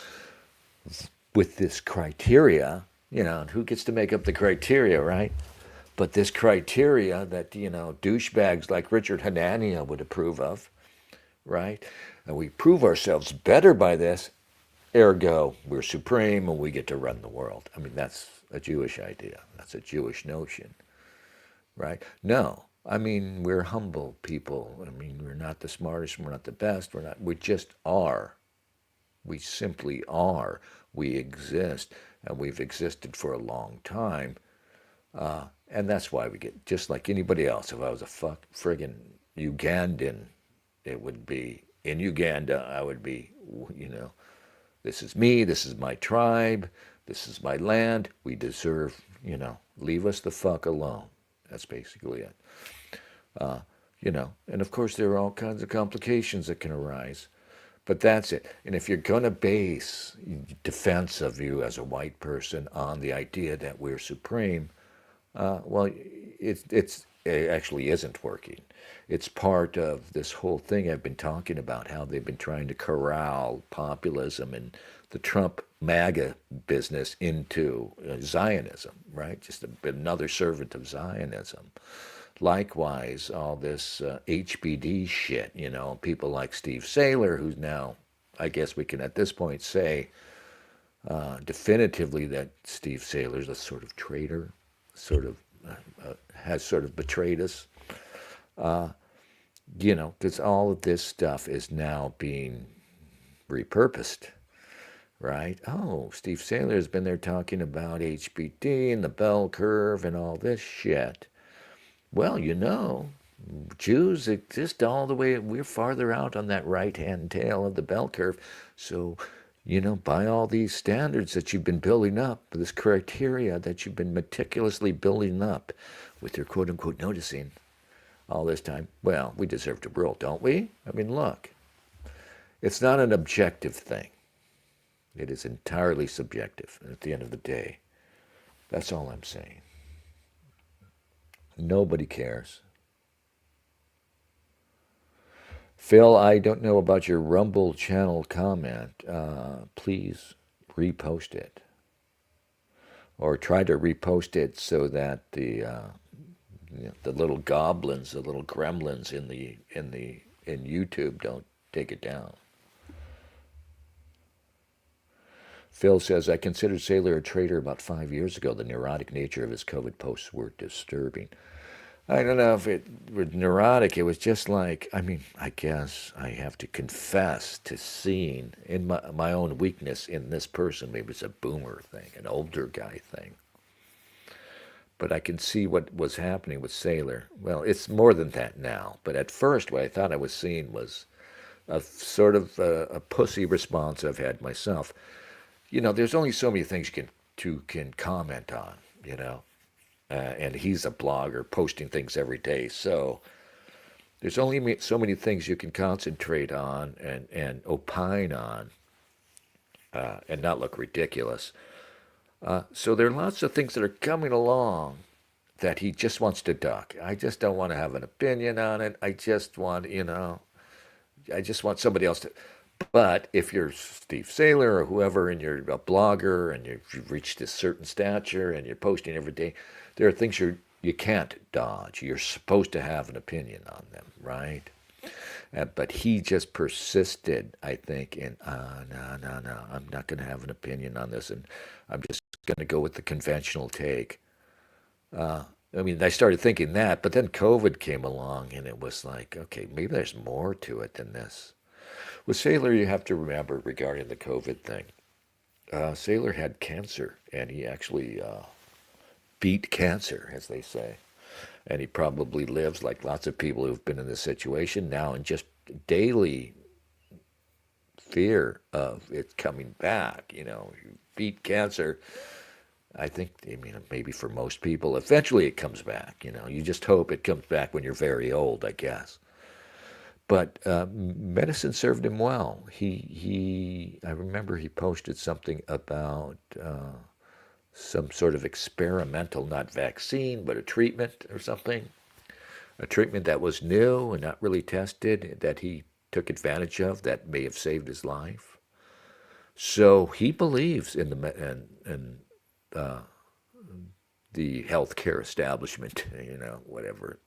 Speaker 1: with this criteria, and who gets to make up the criteria, right? But this criteria that, douchebags like Richard Hanania would approve of, right? And we prove ourselves better by this, ergo, we're supreme and we get to run the world. I mean, that's a Jewish idea. That's a Jewish notion, right? No, I mean, we're humble people. I mean, we're not the smartest, we're not the best, we just are. We simply are. We exist, and we've existed for a long time. And that's why we get, just like anybody else, if I was a friggin' Ugandan, it would be, in Uganda, I would be, this is me, this is my tribe, this is my land, we deserve, leave us the fuck alone. That's basically it. And of course there are all kinds of complications that can arise. But that's it. And if you're going to base defense of you as a white person on the idea that we're supreme, well, it actually isn't working. It's part of this whole thing I've been talking about, how they've been trying to corral populism and the Trump MAGA business into Zionism, right? Just another servant of Zionism. Likewise, all this HBD shit, people like Steve Saylor, who's now, I guess we can at this point say definitively that Steve Saylor's a sort of traitor, has sort of betrayed us. Because all of this stuff is now being repurposed, right? Oh, Steve Saylor has been there talking about HBD and the bell curve and all this shit. Well, Jews exist all the way, we're farther out on that right-hand tail of the bell curve. So, by all these standards that you've been building up, this criteria that you've been meticulously building up with your quote-unquote noticing all this time, well, we deserve to rule, don't we? I mean, look, it's not an objective thing. It is entirely subjective. And at the end of the day, that's all I'm saying. Nobody cares. Phil, I don't know about your Rumble channel comment. Please repost it. Or try to repost it so that the little goblins, the little gremlins in YouTube don't take it down. Phil says, I considered Saylor a traitor about 5 years ago. The neurotic nature of his COVID posts were disturbing. I don't know if it was neurotic. It was just like, I guess I have to confess to seeing in my own weakness in this person. Maybe it's a boomer thing, an older guy thing. But I can see what was happening with Saylor. Well, it's more than that now. But at first, what I thought I was seeing was a sort of a pussy response I've had myself. There's only so many things you can comment on, and he's a blogger posting things every day. So there's only so many things you can concentrate on and opine on and not look ridiculous. So there are lots of things that are coming along that he just wants to duck. I just don't want to have an opinion on it. I just want, I just want somebody else to. But if you're Steve Saylor or whoever and you're a blogger and you've reached this certain stature and you're posting every day, there are things you can't dodge. You're supposed to have an opinion on them, right? But he just persisted, I think, in, no, I'm not going to have an opinion on this, and I'm just going to go with the conventional take. I started thinking that, but then COVID came along, and it was like, okay, maybe there's more to it than this. With Saylor, you have to remember regarding the COVID thing, Saylor had cancer, and he actually beat cancer, as they say. And he probably lives like lots of people who've been in this situation now in just daily fear of it coming back. You beat cancer. I think, maybe for most people, eventually it comes back. You just hope it comes back when you're very old, I guess. But medicine served him well. I remember he posted something about some sort of experimental, not vaccine, but a treatment or something. a treatment that was new and not really tested, that he took advantage of, that may have saved his life. So he believes in the healthcare establishment, whatever.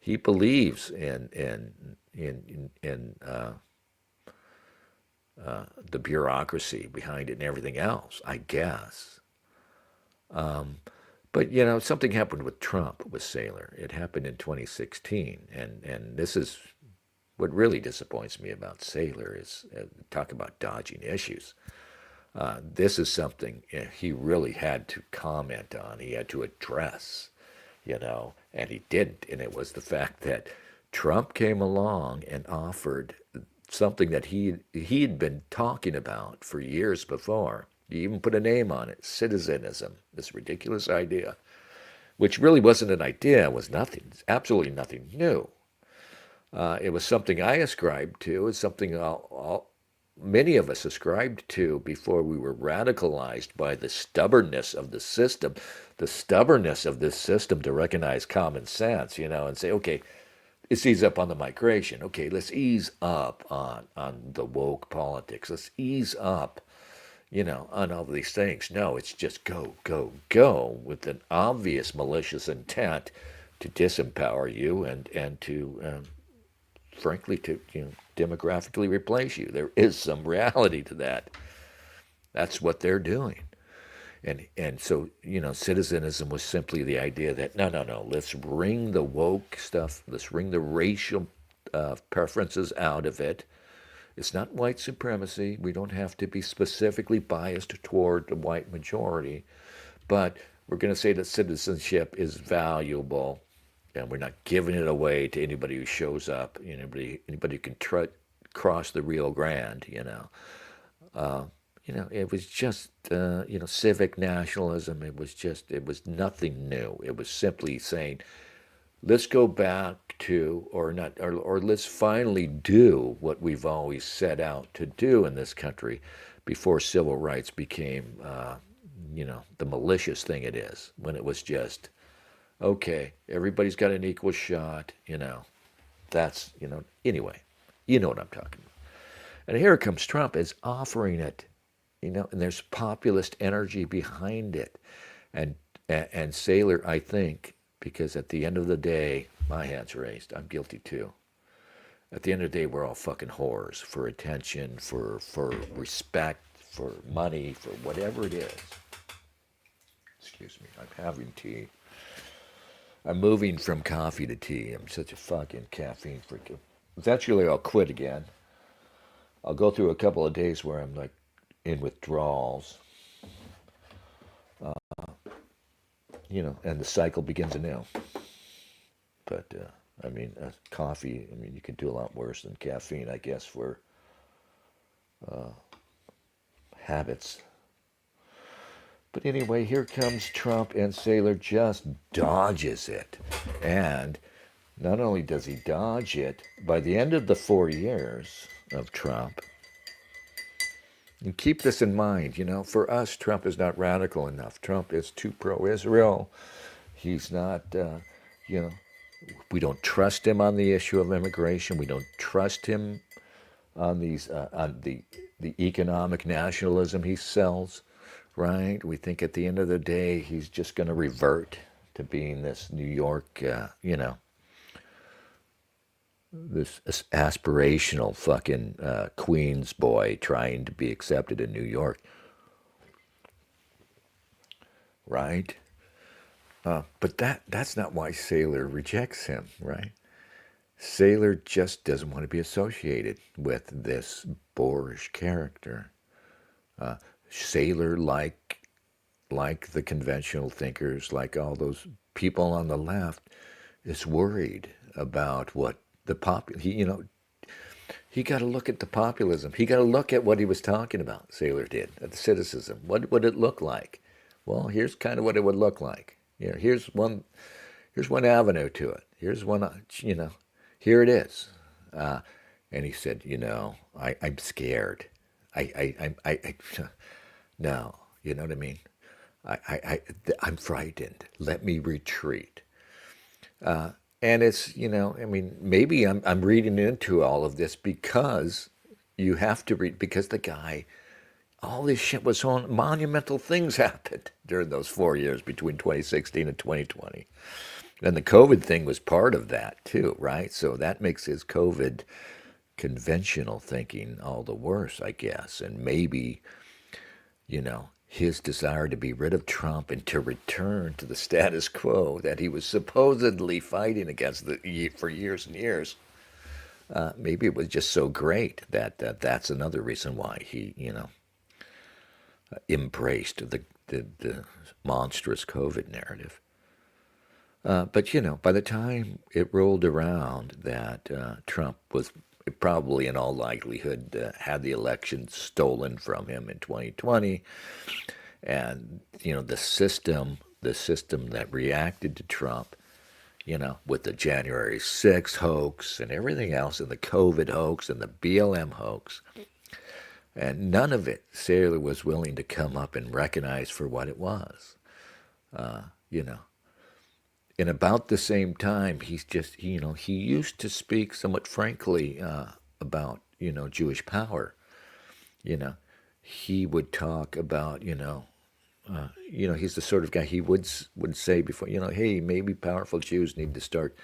Speaker 1: He believes in the bureaucracy behind it and everything else, I guess. But something happened with Trump, with Saylor. It happened in 2016, and this is what really disappoints me about Saylor is talk about dodging issues. This is something he really had to comment on. He had to address, and he didn't. And it was the fact that Trump came along and offered something that he'd been talking about for years before. He even put a name on it, citizenism, this ridiculous idea, which really wasn't an idea. It was nothing, absolutely nothing new. It was something I ascribed to. It's something many of us ascribed to before we were radicalized by the stubbornness of the system, to recognize common sense, and say, okay, let's ease up on the migration. Okay, let's ease up on the woke politics. Let's ease up, on all these things. No, it's just go, go, go with an obvious malicious intent to disempower you and to, frankly, to demographically replace you. There is some reality to that. That's what they're doing. And so, citizenism was simply the idea that, no, let's wring the woke stuff, let's wring the racial preferences out of it. It's not white supremacy. We don't have to be specifically biased toward the white majority, but we're going to say that citizenship is valuable, and we're not giving it away to anybody who shows up, anybody who can cross the Rio Grande, it was just, civic nationalism. It was nothing new. It was simply saying, let's go back to, or let's finally do what we've always set out to do in this country before civil rights became, the malicious thing it is, when it was just, okay, everybody's got an equal shot, that's, anyway, you know what I'm talking about. And here comes Trump is offering it, and there's populist energy behind it. And Saylor, I think, because at the end of the day, my hand's raised, I'm guilty too. At the end of the day, we're all fucking whores for attention, for respect, for money, for whatever it is. Excuse me, I'm having tea. I'm moving from coffee to tea. I'm such a fucking caffeine freak. Eventually, I'll quit again. I'll go through a couple of days where I'm like in withdrawals. And the cycle begins anew. But, coffee, you can do a lot worse than caffeine, I guess, for habits. But anyway, here comes Trump, and Saylor just dodges it. And not only does he dodge it, by the end of the 4 years of Trump, and keep this in mind, for us, Trump is not radical enough. Trump is too pro-Israel. He's not, we don't trust him on the issue of immigration. We don't trust him on the economic nationalism he sells, right? We think at the end of the day, he's just going to revert to being this New York, this aspirational fucking Queens boy trying to be accepted in New York, right? But that's not why Saylor rejects him, right? Saylor just doesn't want to be associated with this boorish character. Saylor, like the conventional thinkers, like all those people on the left, is worried about what he got to look at the populism. He got to look at what he was talking about, Saylor did, at the citizenship. What would it look like? Well, here's kind of what it would look like. Here's one avenue to it. Here's one, here it is. And he said, I'm scared. No, you know what I mean? I'm frightened. Let me retreat. And And it's, you know, I mean, maybe I'm reading into all of this because you have to read, because the guy, all this shit was on, monumental things happened during those 4 years between 2016 and 2020. And the COVID thing was part of that too, right? So that makes his COVID conventional thinking all the worse, I guess. And maybe, you know, his desire to be rid of Trump and to return to the status quo that he was supposedly fighting against for years and years. Maybe it was just so great that that's another reason why he, you know, embraced the monstrous COVID narrative. But, you know, by the time it rolled around that Trump was probably in all likelihood had the election stolen from him in 2020, and, you know, the system that reacted to Trump, you know, with the January 6th hoax and everything else, and the COVID hoax and the BLM hoax, and none of it Saylor was willing to come up and recognize for what it was, you know. And about the same time, you know, he used to speak somewhat frankly about, you know, Jewish power. You know, he would talk about, you know, he's the sort of guy he would say before, you know, hey, maybe powerful Jews need to start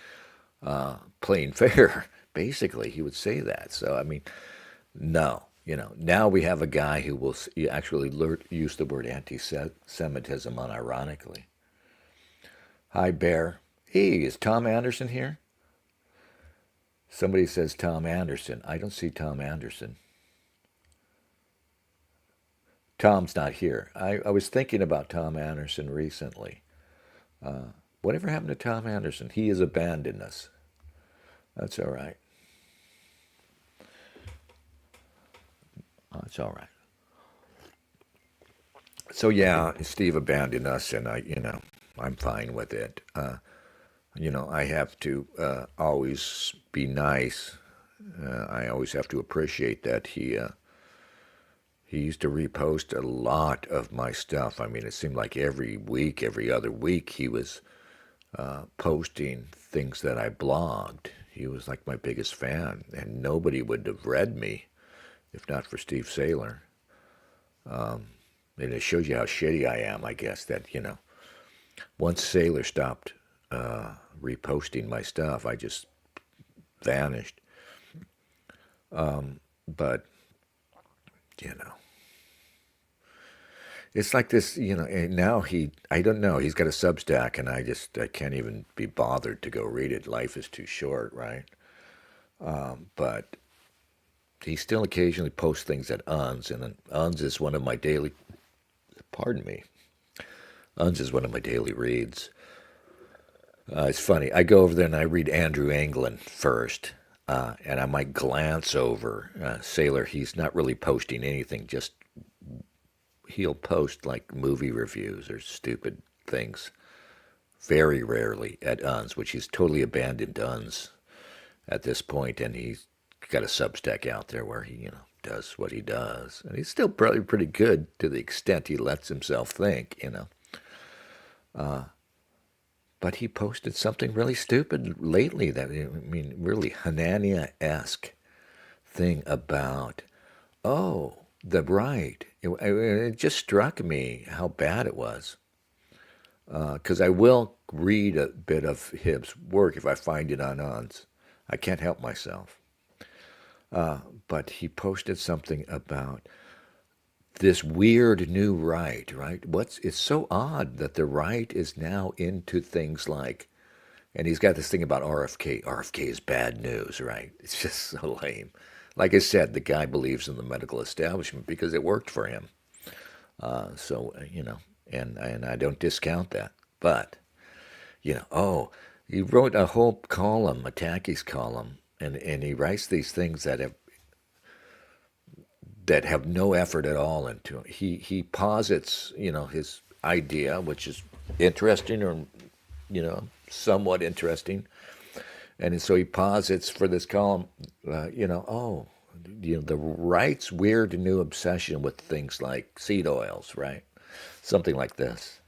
Speaker 1: playing fair. Basically, he would say that. So, I mean, no, you know, now we have a guy who will actually use the word anti-Semitism unironically. Hi, Bear. Hey, is Tom Anderson here? Somebody says Tom Anderson. I don't see Tom Anderson. Tom's not here. I was thinking about Tom Anderson recently. Whatever happened to Tom Anderson? He has abandoned us. That's all right. That's all right. So yeah, Steve abandoned us, and I'm fine with it. You know, I have to always be nice. I always have to appreciate that he used to repost a lot of my stuff. I mean, it seemed like every week, every other week, he was posting things that I blogged. He was like my biggest fan, and nobody would have read me if not for Steve Saylor. And it shows you how shitty I am, I guess, that, you know, once Saylor stopped reposting my stuff, I just vanished. But, you know, it's like this, you know, and now I don't know, he's got a Substack, and I can't even be bothered to go read it. Life is too short, right? But he still occasionally posts things at UNS, and UNS is one of my daily, UNS is one of my daily reads. It's funny, I go over there and I read Andrew Anglin first, and I might glance over Saylor. He's not really posting anything, just he'll post like movie reviews or stupid things, very rarely at UNS, which he's totally abandoned UNS at this point, and he's got a Substack out there where he, you know, does what he does, and he's still probably pretty good to the extent he lets himself think, you know. But he posted something really stupid lately that, I mean, really Hanania-esque thing about, the right. It just struck me how bad it was. Because I will read a bit of his work if I find it on UNS. I can't help myself. But he posted something about this weird new right? It's so odd that the right is now into things like, and he's got this thing about RFK. RFK is bad news, right? It's just so lame. Like I said, the guy believes in the medical establishment because it worked for him. So, you know, and I don't discount that. But, you know, he wrote a whole column, a Takis column, and he writes these things that have no effort at all into it. He posits, you know, his idea, which is interesting or, you know, somewhat interesting. And so he posits for this column, you know, the right's weird new obsession with things like seed oils, right? Something like this.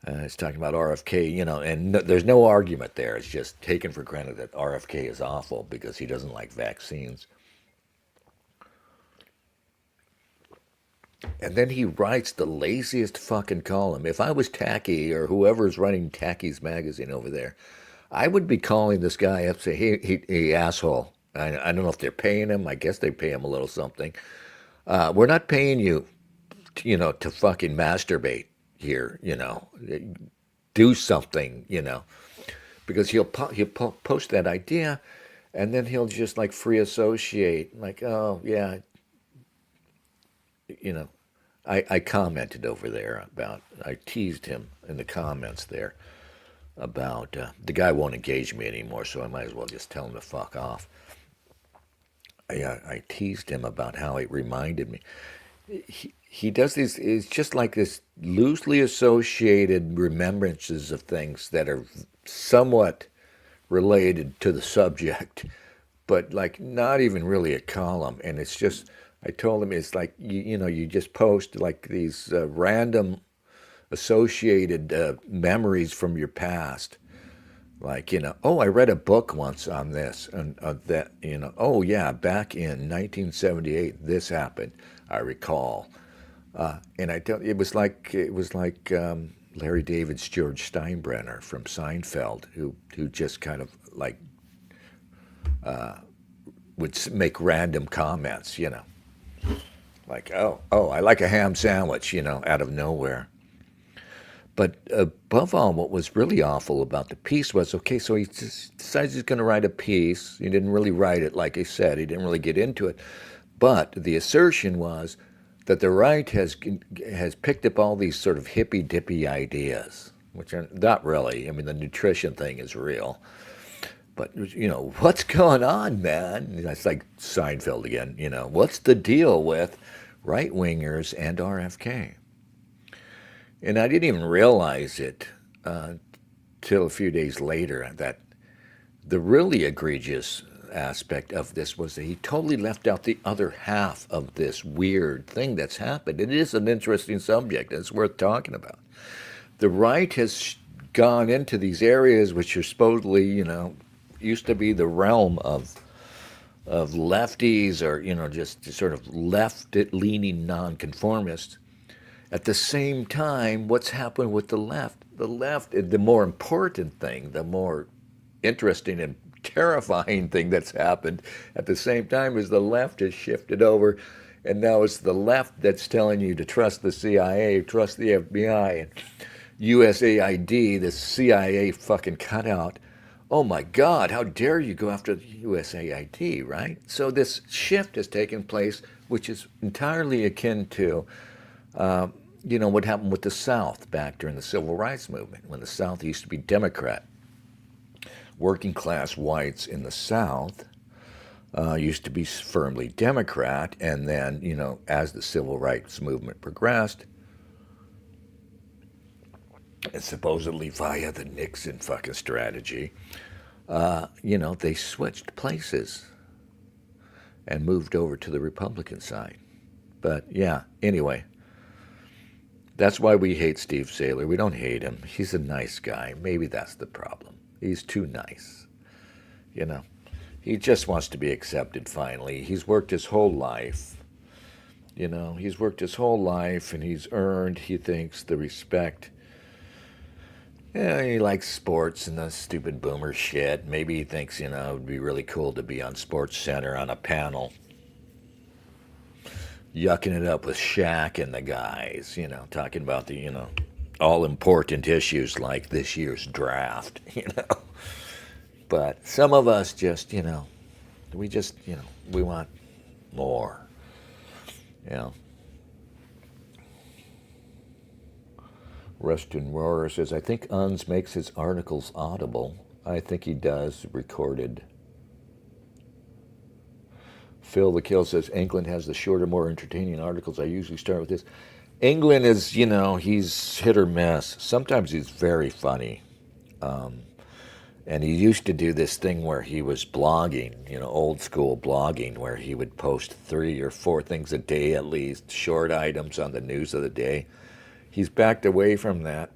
Speaker 1: It's talking about RFK, and there's no argument there. It's just taken for granted that RFK is awful because he doesn't like vaccines. And then he writes the laziest fucking column. If I was Tacky or whoever's running Tacky's magazine over there, I would be calling this guy up and say, hey, asshole. I don't know if they're paying him. I guess they pay him a little something. We're not paying you, to fucking masturbate here, do something, because he'll post that idea and then he'll just like free associate, like, oh, yeah, I commented over there I teased him in the comments there about, the guy won't engage me anymore, so I might as well just tell him to fuck off. I teased him about how it reminded me. He does these, it's just like this loosely associated remembrances of things that are somewhat related to the subject, but like not even really a column. And it's just, I told him it's like, you just post like these random associated memories from your past. Like, oh, I read a book once on this and that, oh yeah, back in 1978, this happened, I recall. And it was like Larry David's George Steinbrenner from Seinfeld, who just kind of like would make random comments, like, oh, I like a ham sandwich, out of nowhere. But above all, what was really awful about the piece was, okay, so he just decides he's going to write a piece. He didn't really write it, like I said. He didn't really get into it. But the assertion was that the right has picked up all these sort of hippy-dippy ideas, which are not really. I mean, the nutrition thing is real. But, what's going on, man? That's like Seinfeld again. What's the deal with right-wingers and RFK? And I didn't even realize it till a few days later that the really egregious aspect of this was that he totally left out the other half of this weird thing that's happened. It is an interesting subject. It's worth talking about. The right has gone into these areas which are supposedly, used to be the realm of lefties or, just sort of left-leaning nonconformists. At the same time, what's happened with the left? The left, the more important thing, the more interesting and terrifying thing that's happened at the same time is the left has shifted over, and now it's the left that's telling you to trust the CIA, trust the FBI, and USAID, the CIA fucking cutout. Oh my God, how dare you go after the USAID, right? So this shift has taken place, which is entirely akin to what happened with the South back during the Civil Rights Movement, when the South used to be Democrat. Working class whites in the South used to be firmly Democrat, and then, as the Civil Rights Movement progressed, and supposedly via the Nixon fucking strategy, they switched places and moved over to the Republican side. But yeah, anyway. That's why we hate Steve Saylor. We don't hate him. He's a nice guy. Maybe that's the problem. He's too nice. He just wants to be accepted finally. He's worked his whole life. He's worked his whole life and he's earned, he thinks, the respect. Yeah, he likes sports and the stupid boomer shit. Maybe he thinks, it would be really cool to be on Sports Center on a panel, yucking it up with Shaq and the guys, talking about the, all-important issues like this year's draft, But some of us just, we want more, Rustin Rohrer says, I think Unz makes his articles audible. I think he does, recorded. Phil the Kill says, England has the shorter, more entertaining articles. I usually start with this. England is, he's hit or miss. Sometimes he's very funny. And he used to do this thing where he was blogging, old school blogging, where he would post 3 or 4 things a day at least, short items on the news of the day. He's backed away from that.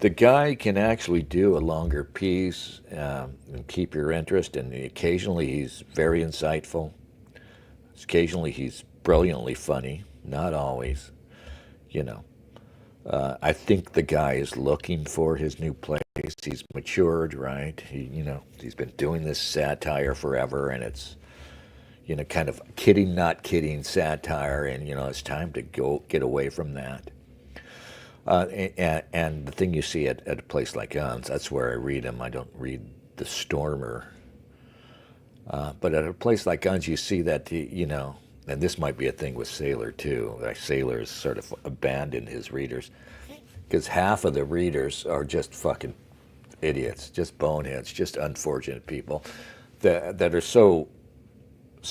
Speaker 1: the guy can actually do a longer piece and keep your interest, and occasionally he's very insightful. Occasionally he's brilliantly funny, not always, you know. I think the guy is looking for his new place. He's matured, right? He's been doing this satire forever, and it's, kind of kidding, not kidding satire, and, it's time to get away from that. And the thing you see at a place like Guns, that's where I read him. I don't read The Stormer. But at a place like Guns, you see that, and this might be a thing with Sailor too. Like Sailor's sort of abandoned his readers, because half of the readers are just fucking idiots, just boneheads, just unfortunate people that are so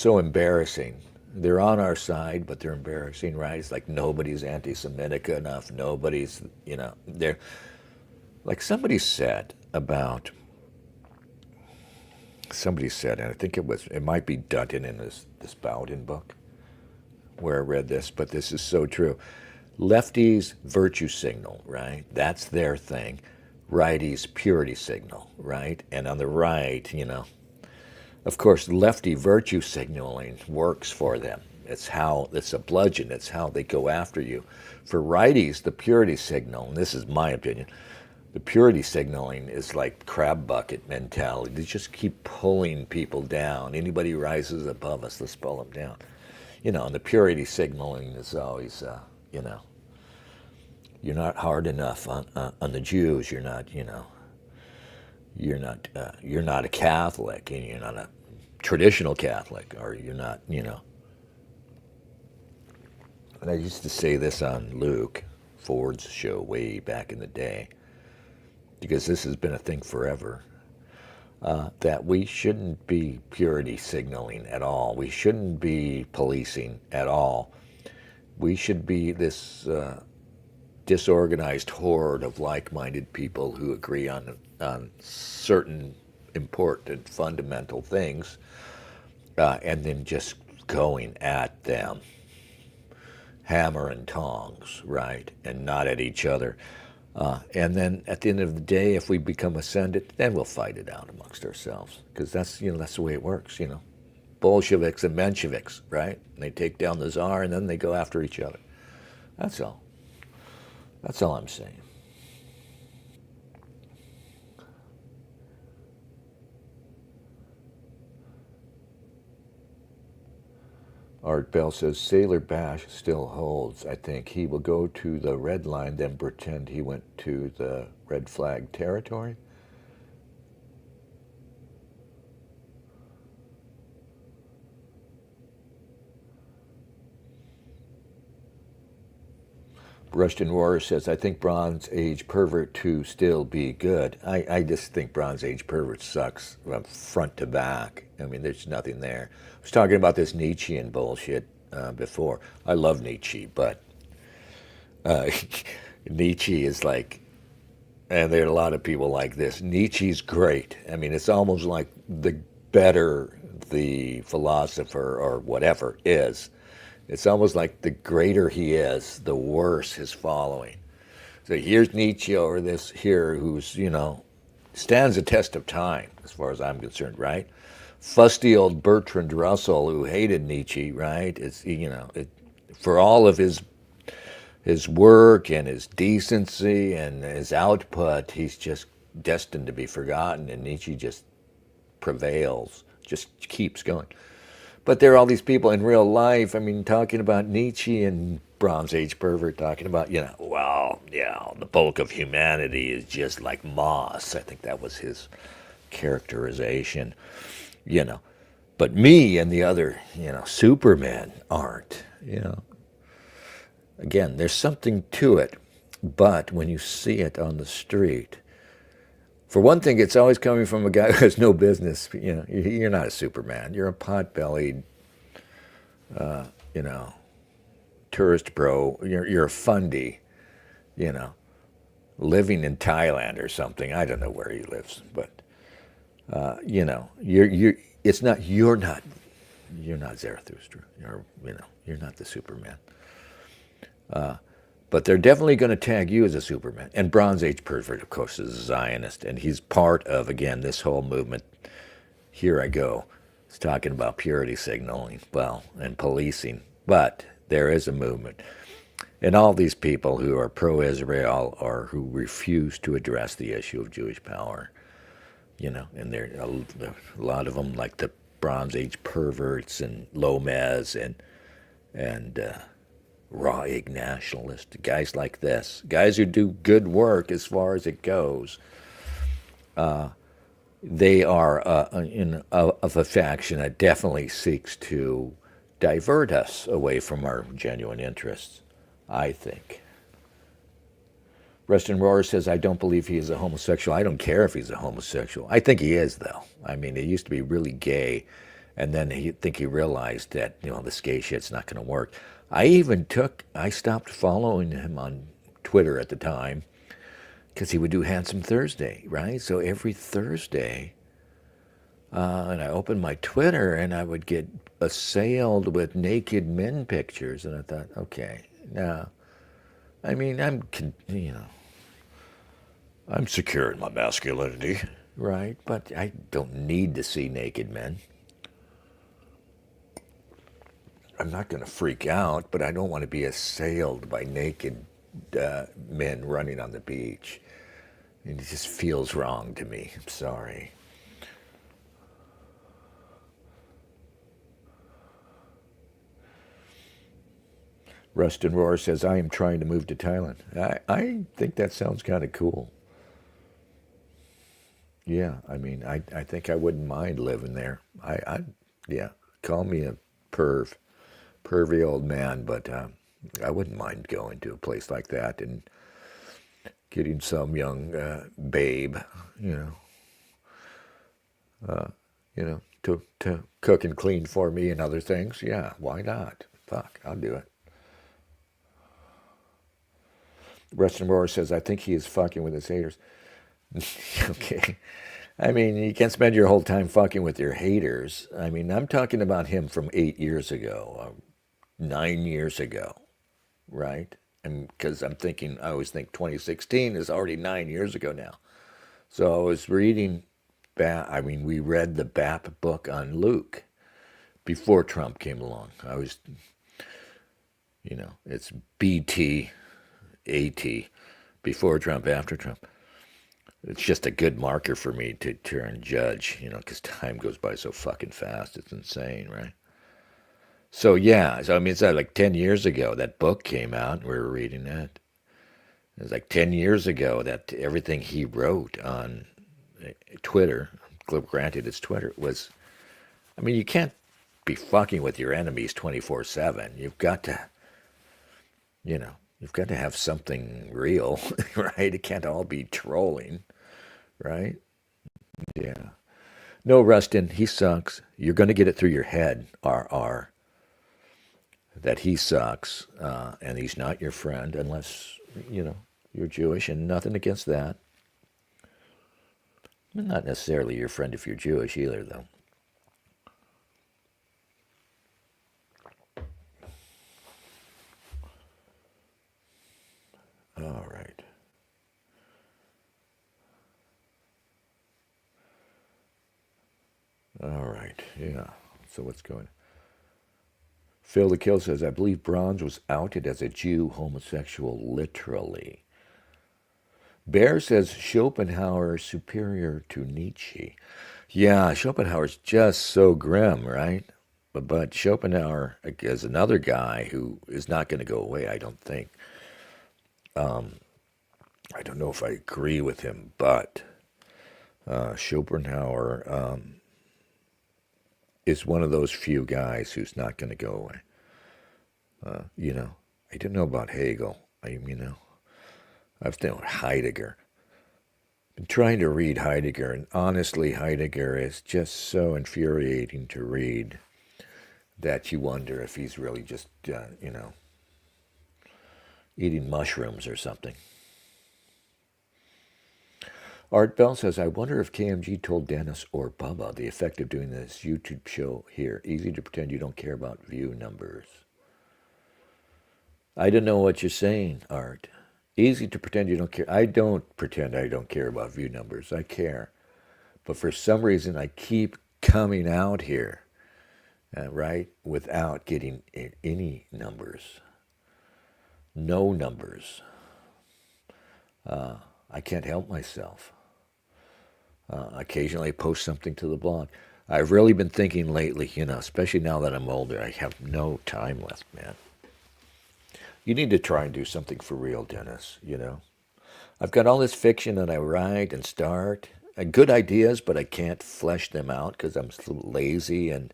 Speaker 1: embarrassing. They're on our side, but they're embarrassing, right? It's like nobody's anti-Semitic enough. Nobody's, they're like somebody said, and I think it might be Dutton in this Bowden book where I read this, but this is so true. Lefties virtue signal, right? That's their thing. Righties purity signal, right? And on the right, of course, lefty virtue signaling works for them. It's a bludgeon. It's how they go after you. For righties, the purity signal, and this is my opinion, the purity signaling is like crab bucket mentality. They just keep pulling people down. Anybody who rises above us, let's pull them down. And the purity signaling is always, you're not hard enough on the Jews. You're not, you're not a Catholic, and you're not a traditional Catholic, or you're not, And I used to say this on Luke Ford's show way back in the day, because this has been a thing forever, that we shouldn't be purity signaling at all. We shouldn't be policing at all. We should be this disorganized horde of like-minded people who agree on certain important fundamental things, and then just going at them, hammer and tongs, right, and not at each other. And then at the end of the day, if we become ascendant, then we'll fight it out amongst ourselves, because that's the way it works. Bolsheviks and Mensheviks, right? They take down the Tsar, and then they go after each other. That's all. That's all I'm saying. Art Bell says, Sailor Bash still holds. I think he will go to the red line, then pretend he went to the red flag territory. Rushton Warrior says, I think Bronze Age pervert to still be good. I just think Bronze Age pervert sucks from front to back. I mean, there's nothing there. I was talking about this Nietzschean bullshit before. I love Nietzsche, but Nietzsche is like, and there are a lot of people like this. Nietzsche's great. I mean, it's almost like the better the philosopher or whatever is, it's almost like the greater he is, the worse his following. So here's Nietzsche over this here who's, stands the test of time, as far as I'm concerned, right? Fusty old Bertrand Russell, who hated Nietzsche, right? It's, for all of his work and his decency and his output, he's just destined to be forgotten, and Nietzsche just prevails, just keeps going. But there are all these people in real life, talking about Nietzsche and Bronze Age pervert, talking about, the bulk of humanity is just like moss. I think that was his characterization, But me and the other, Supermen aren't, Again, there's something to it, but when you see it on the street, for one thing, it's always coming from a guy who has no business. You're not a Superman. You're a pot-bellied, tourist bro. You're a fundy, living in Thailand or something. I don't know where he lives, but you're not Zarathustra. You're not the Superman. But they're definitely going to tag you as a Superman. And Bronze Age pervert, of course, is a Zionist, and he's part of, again, this whole movement. Here I go. It's talking about purity signaling, well, and policing. But there is a movement. And all these people who are pro-Israel or who refuse to address the issue of Jewish power, you know, and there are a lot of them, like the Bronze Age perverts and Lomez and raw-egg nationalists, guys like this, guys who do good work as far as it goes. They are of a faction that definitely seeks to divert us away from our genuine interests, I think. Rustin Roar says, I don't believe he is a homosexual. I don't care if he's a homosexual. I think he is, though. I mean, he used to be really gay, and then he realized that, you know, this gay shit's not going to work. I stopped following him on Twitter at the time because he would do Handsome Thursday, right? So every Thursday, and I opened my Twitter and I would get assailed with naked men pictures, and I thought, okay, now, I mean, I'm secure in my masculinity, right? But I don't need to see naked men. I'm not going to freak out, but I don't want to be assailed by naked men running on the beach. And it just feels wrong to me. I'm sorry. Rustin Roar says, I am trying to move to Thailand. I think that sounds kind of cool. Yeah, I mean, I think I wouldn't mind living there. Yeah, call me a pervy old man, but I wouldn't mind going to a place like that and getting some young babe, to cook and clean for me and other things. Yeah, why not? Fuck, I'll do it. Rustin Roar says, I think he is fucking with his haters. Okay. I mean, you can't spend your whole time fucking with your haters. I mean, I'm talking about him from 8 years ago, 9 years ago, right? And because I always think 2016 is already 9 years ago now. So I was reading, we read the BAP book on Luke before Trump came along. It's BT, AT, before Trump, after Trump. It's just a good marker for me to turn judge, because time goes by so fucking fast. It's insane, right? So, yeah. So, I mean, it's like 10 years ago that book came out, and we were reading that. It was like 10 years ago that everything he wrote on Twitter, granted it's Twitter, was, I mean, you can't be fucking with your enemies 24/7. You've got to, you've got to have something real, right? It can't all be trolling, right? Yeah. No, Rustin, he sucks. You're going to get it through your head, RR, that he sucks, and he's not your friend unless, you're Jewish, and nothing against that. Not necessarily your friend if you're Jewish either, though. All right. All right, yeah. So what's going on? Phil the Kill says, I believe Bronze was outed as a Jew homosexual, literally. Bear says, Schopenhauer superior to Nietzsche. Yeah, Schopenhauer's just so grim, right? But Schopenhauer is another guy who is not going to go away, I don't think. I don't know if I agree with him, but Schopenhauer is one of those few guys who's not going to go away. I didn't know about Hegel. I've done Heidegger. Been trying to read Heidegger, and honestly, Heidegger is just so infuriating to read that you wonder if he's really just, eating mushrooms or something. Art Bell says, I wonder if KMG told Dennis or Bubba the effect of doing this YouTube show here. Easy to pretend you don't care about view numbers. I don't know what you're saying, Art. Easy to pretend you don't care. I don't pretend I don't care about view numbers. I care. But for some reason, I keep coming out here, right, without getting any numbers. No numbers. I can't help myself. Occasionally I post something to the blog. I've really been thinking lately, especially now that I'm older, I have no time left, man. You need to try and do something for real, Dennis. I've got all this fiction that I write and start, good ideas, but I can't flesh them out because I'm so lazy, and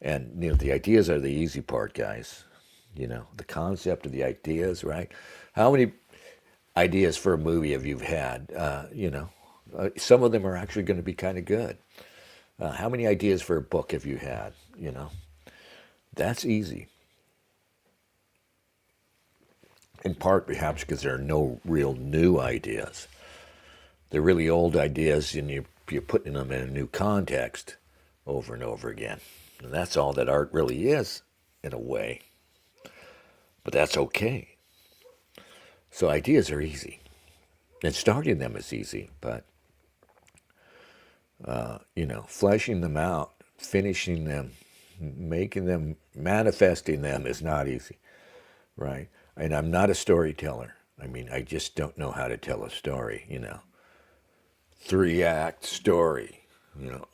Speaker 1: the ideas are the easy part, guys. The concept of the ideas, right? How many ideas for a movie have you had? Some of them are actually going to be kind of good. How many ideas for a book have you had? That's easy. In part, perhaps, because there are no real new ideas. They're really old ideas, and you're putting them in a new context over and over again. And that's all that art really is, in a way. But that's okay. So ideas are easy. And starting them is easy, but, fleshing them out, finishing them, making them, manifesting them is not easy, right? And I'm not a storyteller. I just don't know how to tell a story, 3-act story,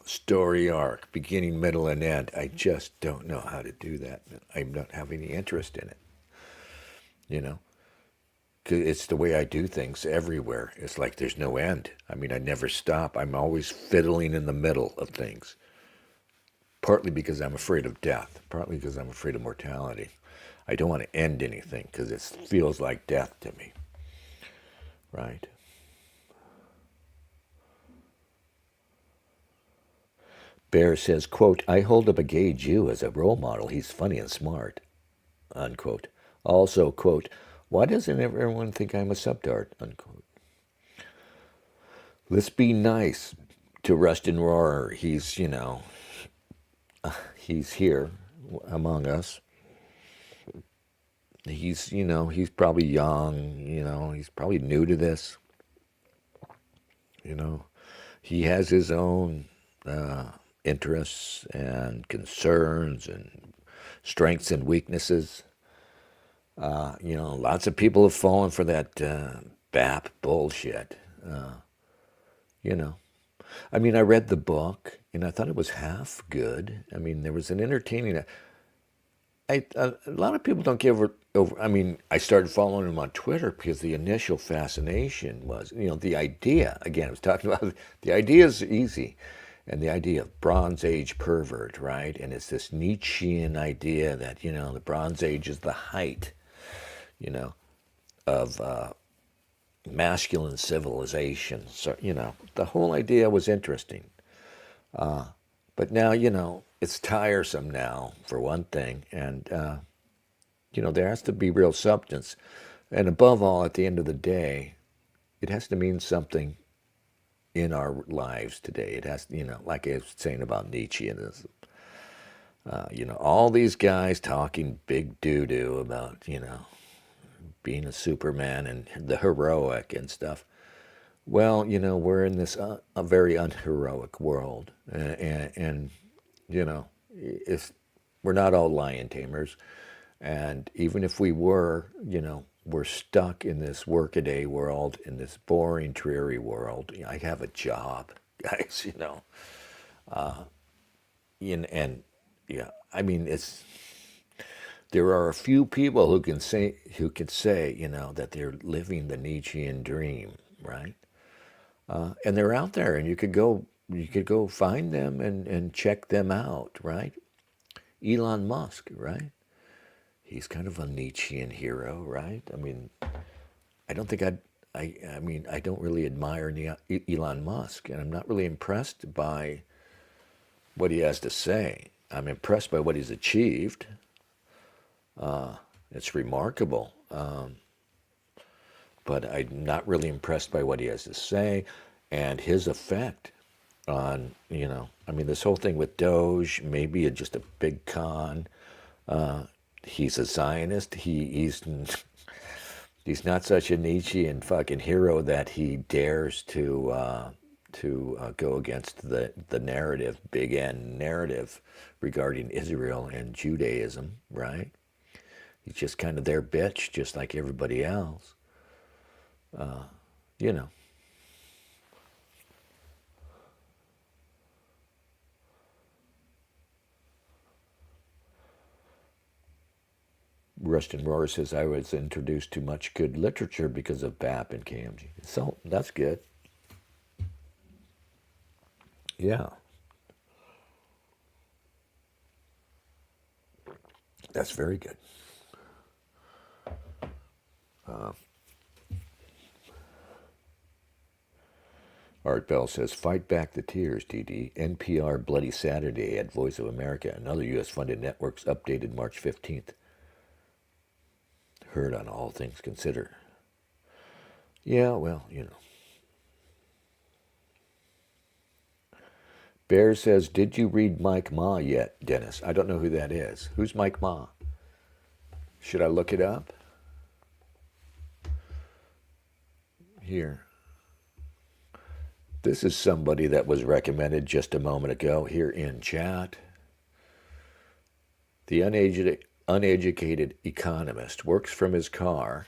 Speaker 1: story arc, beginning, middle, and end. I just don't know how to do that. I don't have any interest in it, 'Cause it's the way I do things everywhere. It's like there's no end. I never stop. I'm always fiddling in the middle of things. Partly because I'm afraid of death, partly because I'm afraid of mortality. I don't want to end anything because it feels like death to me, right? Bear says, quote, I hold up a gay Jew as a role model. He's funny and smart, unquote. Also, quote, why doesn't everyone think I'm a subtart, unquote. Let's be nice to Rustin Rohrer. He's here among us. He's probably young, he's probably new to this. He has his own interests and concerns and strengths and weaknesses. Lots of people have fallen for that BAP bullshit. I read the book, and I thought it was half good. There was an entertaining. A lot of people don't give over. I started following him on Twitter because the initial fascination was, the idea. Again, I was talking about the idea is easy, and the idea of Bronze Age pervert, right? And it's this Nietzschean idea that the Bronze Age is the height, of masculine civilization. So the whole idea was interesting, but now it's tiresome now, for one thing, and there has to be real substance, and above all, at the end of the day, it has to mean something in our lives today. It has, like I was saying about Nietzscheanism. All these guys talking big doo-doo about, being a Superman and the heroic and stuff. Well, we're in this a very unheroic world, and if we're not all lion tamers, and even if we were, we're stuck in this workaday world, in this boring, dreary world. I have a job, guys. It's. There are a few people who can say, that they're living the Nietzschean dream, right? And they're out there, and you could go find them and check them out, right? Elon Musk, right? He's kind of a Nietzschean hero, right? I don't think I don't really admire Elon Musk, and I'm not really impressed by what he has to say. I'm impressed by what he's achieved. It's remarkable, but I'm not really impressed by what he has to say and his effect on, this whole thing with Doge, maybe just a big con. he's a Zionist. He's not such a Nietzschean fucking hero that he dares to go against the narrative, big N narrative regarding Israel and Judaism, right? He's just kind of their bitch, just like everybody else. You know. Rustin Rohr says, I was introduced to much good literature because of BAP and KMG. So, that's good. Yeah. That's very good. Art Bell says, fight back the tears, DD. NPR Bloody Saturday at Voice of America and other U.S.-funded networks updated March 15th. Heard on All Things Considered. Yeah, well, you know. Bear says, did you read Mike Ma yet, Dennis? I don't know who that is. Who's Mike Ma? Should I look it up? Here. This is somebody that was recommended just a moment ago here in chat. The uneducated economist works from his car.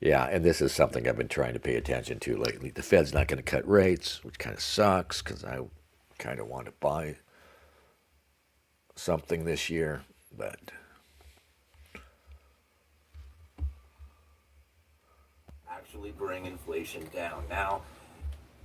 Speaker 1: Yeah, and this is something I've been trying to pay attention to lately. The Fed's not going to cut rates, which kind of sucks because I kind of want to buy something this year, but
Speaker 18: actually bring inflation down. Now,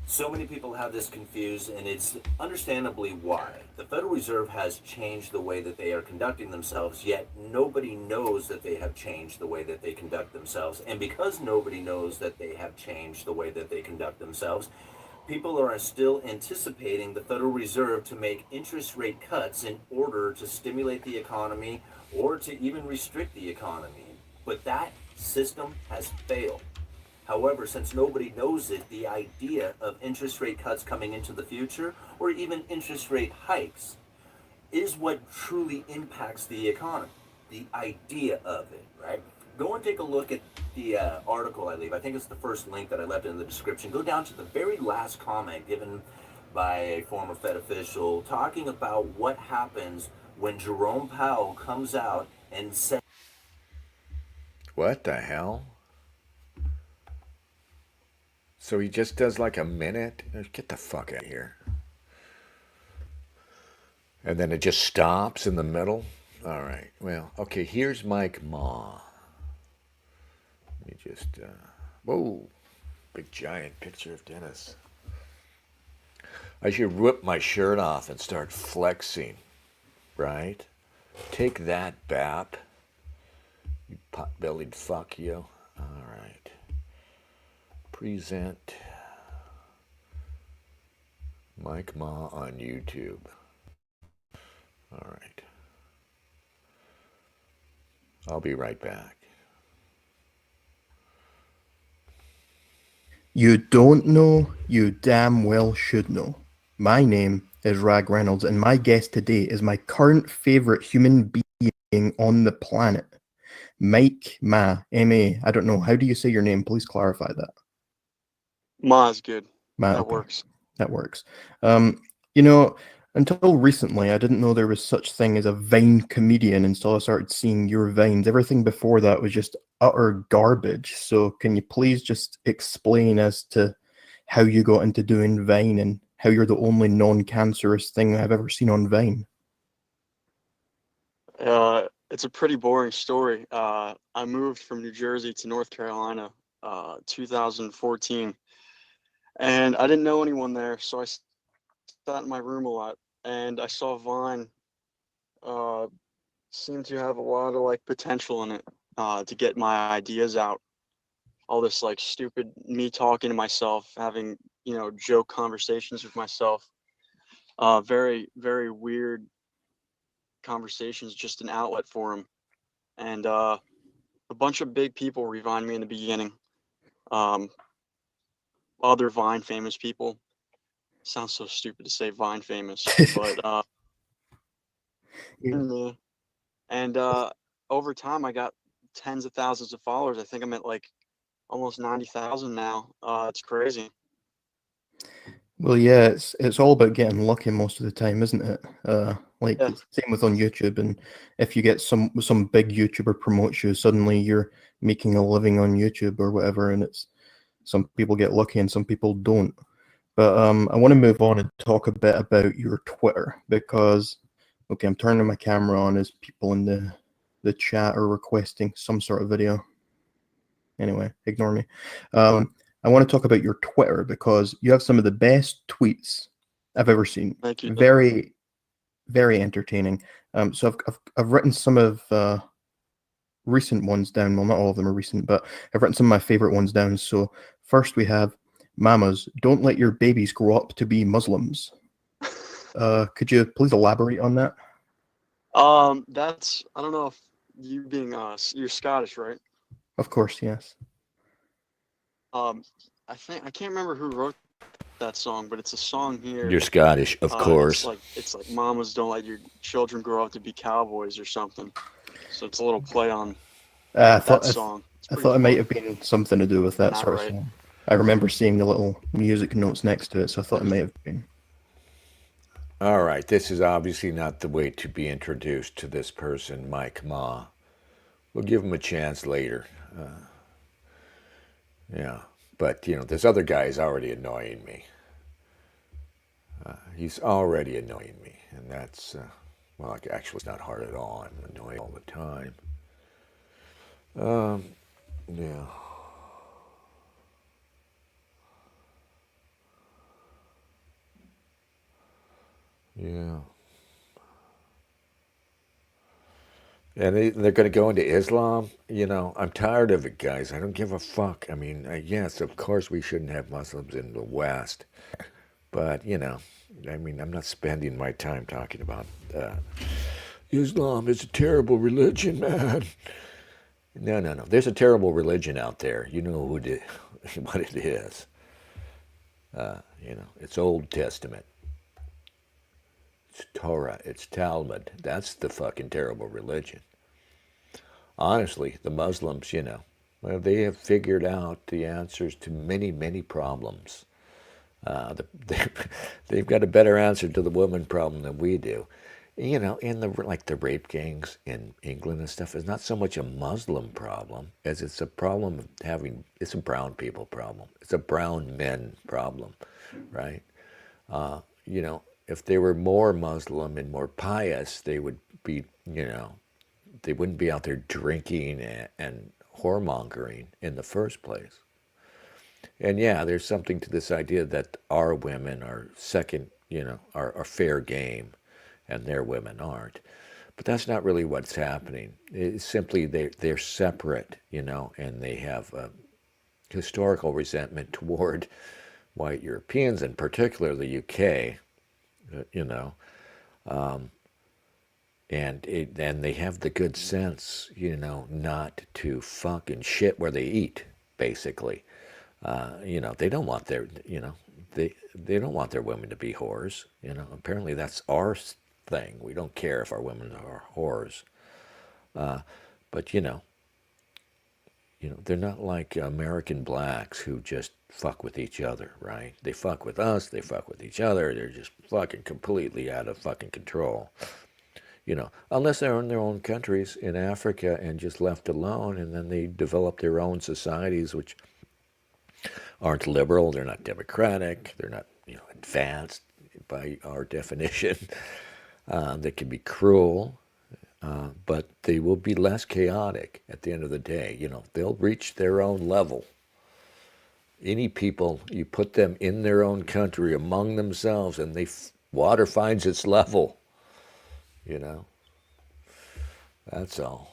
Speaker 18: so many people have this confused, and it's understandably why. The Federal Reserve has changed the way that they are conducting themselves, yet nobody knows that they have changed the way that they conduct themselves. And because nobody knows that they have changed the way that they conduct themselves, people are still anticipating the Federal Reserve to make interest rate cuts in order to stimulate the economy or to even restrict the economy. But that system has failed. However, since nobody knows it, the idea of interest rate cuts coming into the future, or even interest rate hikes, is what truly impacts the economy. The idea of it, right? Go and take a look at the article I leave. I think it's the first link that I left in the description. Go down to the very last comment given by a former Fed official talking about what happens when Jerome Powell comes out and says...
Speaker 1: What the hell? So he just does like a minute? Get the fuck out of here. And then it just stops in the middle? All right. Well, okay, here's Mike Ma. Let me just, whoa, big giant picture of Dennis. I should rip my shirt off and start flexing, right? Take that, BAP. You pot-bellied fuck, you. All right. Present Mike Ma on YouTube. All right. I'll be right back.
Speaker 19: You don't know, you damn well should know. My name is Rag Reynolds, and my guest today is my current favorite human being on the planet, Mike Ma, M-A. I don't know. How do you say your name? Please clarify that.
Speaker 20: Ma is good.
Speaker 19: Ma,
Speaker 20: That
Speaker 19: okay.
Speaker 20: works.
Speaker 19: That works. You know, until recently, I didn't know there was such thing as a Vine comedian until I started seeing your Vines. Everything before that was just utter garbage. So can you please just explain as to how you got into doing Vine and how you're the only non-cancerous thing I've ever seen on Vine?
Speaker 20: It's a pretty boring story. I moved from New Jersey to North Carolina, 2014, and I didn't know anyone there, so I sat in my room a lot, and I saw Vine seemed to have a lot of like potential in it to get my ideas out. All this like stupid me talking to myself, having joke conversations with myself, very very weird conversations, just an outlet for them. And a bunch of big people revined me in the beginning. Other Vine famous people. Sounds so stupid to say Vine famous, but me. And over time, I got tens of thousands of followers. I think I'm at like almost 90,000 now. It's crazy.
Speaker 19: Well, yeah, it's all about getting lucky most of the time, isn't it? Like
Speaker 20: Yeah.
Speaker 19: same with on YouTube, and if you get some big YouTuber promotes you, suddenly you're making a living on YouTube or whatever, and it's some people get lucky and some people don't. But I want to move on and talk a bit about your Twitter because, okay, I'm turning my camera on as people in the chat are requesting some sort of video. Anyway, ignore me. I want to talk about your Twitter because you have some of the best tweets I've ever seen.
Speaker 20: Thank you.
Speaker 19: Very, very entertaining. So I've written some of recent ones down. Well, not all of them are recent, but I've written some of my favorite ones down. So first we have, "Mamas, don't let your babies grow up to be Muslims." Could you please elaborate on that?
Speaker 20: That's, I don't know if you being you're Scottish, right?
Speaker 19: Of course, yes.
Speaker 20: I can't remember who wrote that song, but it's a song here.
Speaker 1: You're Scottish, of course.
Speaker 20: It's like mamas don't let your children grow up to be cowboys or something. So it's a little play on that song.
Speaker 19: I thought it might have been something to do with that
Speaker 20: Not
Speaker 19: sort
Speaker 20: right.
Speaker 19: of song. I remember seeing the little music notes next to it, so I thought it might have been.
Speaker 1: All right, this is obviously not the way to be introduced to this person, Mike Ma. We'll give him a chance later. Yeah, but this other guy is already annoying me. He's already annoying me, and that's, well, actually it's not hard at all. I'm annoyed all the time. Yeah. Yeah. And they're going to go into Islam. I'm tired of it, guys. I don't give a fuck. I mean, yes, of course we shouldn't have Muslims in the West. But, I mean, I'm not spending my time talking about Islam is a terrible religion, man. No. There's a terrible religion out there. You know what it is. It's Old Testament. It's Torah. It's Talmud. That's the fucking terrible religion. Honestly, the Muslims, well, they have figured out the answers to many, many problems. They've got a better answer to the woman problem than we do. In the rape gangs in England and stuff, it's not so much a Muslim problem as it's a problem of it's a brown people problem. It's a brown men problem, right? If they were more Muslim and more pious, they would be, they wouldn't be out there drinking and whoremongering in the first place. And yeah, there's something to this idea that our women are second, are fair game, and their women aren't. But that's not really what's happening. It's simply they're separate, and they have a historical resentment toward white Europeans, in particular the UK, and they have the good sense, not to fucking shit where they eat, basically. They don't want they don't want their women to be whores. Apparently that's our thing. We don't care if our women are whores. But they're not like American blacks who just fuck with each other, right? They fuck with us, they fuck with each other. They're just fucking completely out of fucking control. Unless they're in their own countries in Africa and just left alone, and then they develop their own societies, which aren't liberal, they're not democratic, they're not advanced by our definition. They can be cruel, but they will be less chaotic at the end of the day. They'll reach their own level. Any people, you put them in their own country among themselves, and water finds its level. That's all.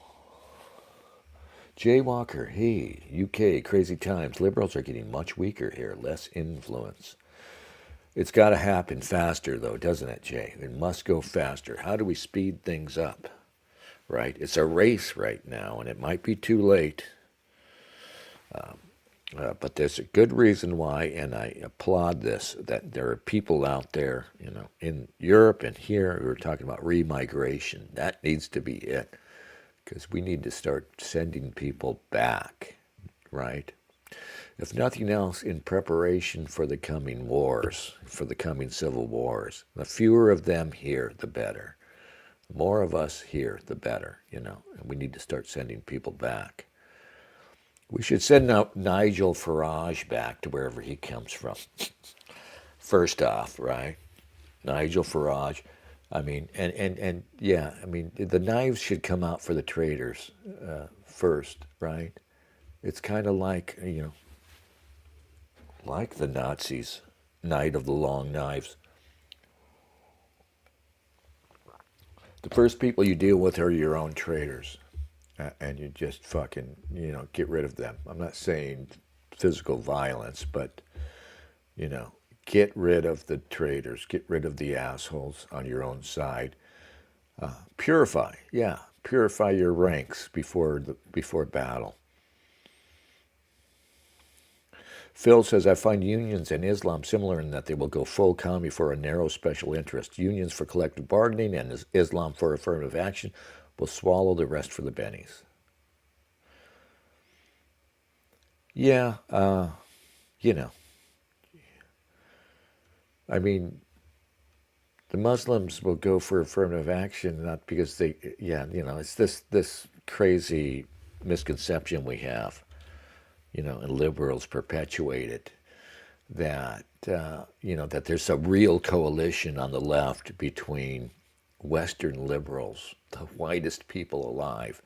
Speaker 1: Jay Walker, hey, UK, crazy times. Liberals are getting much weaker here, less influence. It's got to happen faster, though, doesn't it, Jay? It must go faster. How do we speed things up, right? It's a race right now, and it might be too late. But there's a good reason why, and I applaud this, that there are people out there, in Europe and here who are talking about remigration. That needs to be it, because we need to start sending people back, right? If nothing else, in preparation for the coming wars, for the coming civil wars. The fewer of them here, the better. The more of us here, the better, and we need to start sending people back. We should send out Nigel Farage back to wherever he comes from. First off, right? Nigel Farage. I mean, and yeah, I mean, the knives should come out for the traitors first, right? It's kind of like, like the Nazis, Night of the Long Knives. The first people you deal with are your own traitors. And you just fucking, get rid of them. I'm not saying physical violence, but, get rid of the traitors. Get rid of the assholes on your own side. Purify, yeah. Purify your ranks before battle. Phil says, I find unions and Islam similar in that they will go full commie for a narrow special interest. Unions for collective bargaining and Islam for affirmative action will swallow the rest for the bennies. Yeah, I mean, the Muslims will go for affirmative action, not because it's this crazy misconception we have, and liberals perpetuate it, that, that there's a real coalition on the left between Western liberals, the whitest people alive,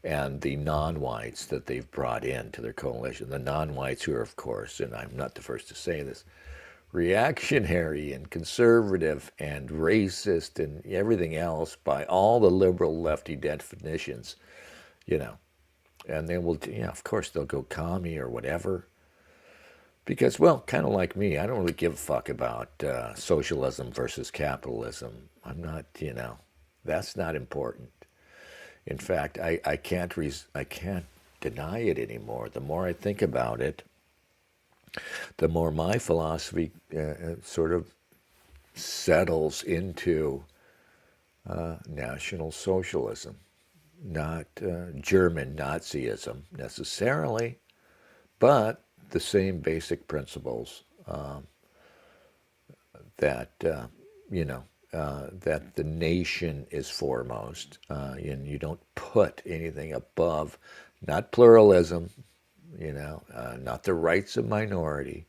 Speaker 1: and the non-whites that they've brought into their coalition. The non-whites who are, of course, and I'm not the first to say this, reactionary and conservative and racist and everything else by all the liberal lefty definitions, and then of course they'll go commie or whatever. Because, well, kind of like me, I don't really give a fuck about socialism versus capitalism. I'm not, that's not important. In fact, I can't deny it anymore. The more I think about it, the more my philosophy sort of settles into National Socialism, not German Nazism necessarily, but the same basic principles that that the nation is foremost, and you don't put anything above, not pluralism, not the rights of minority.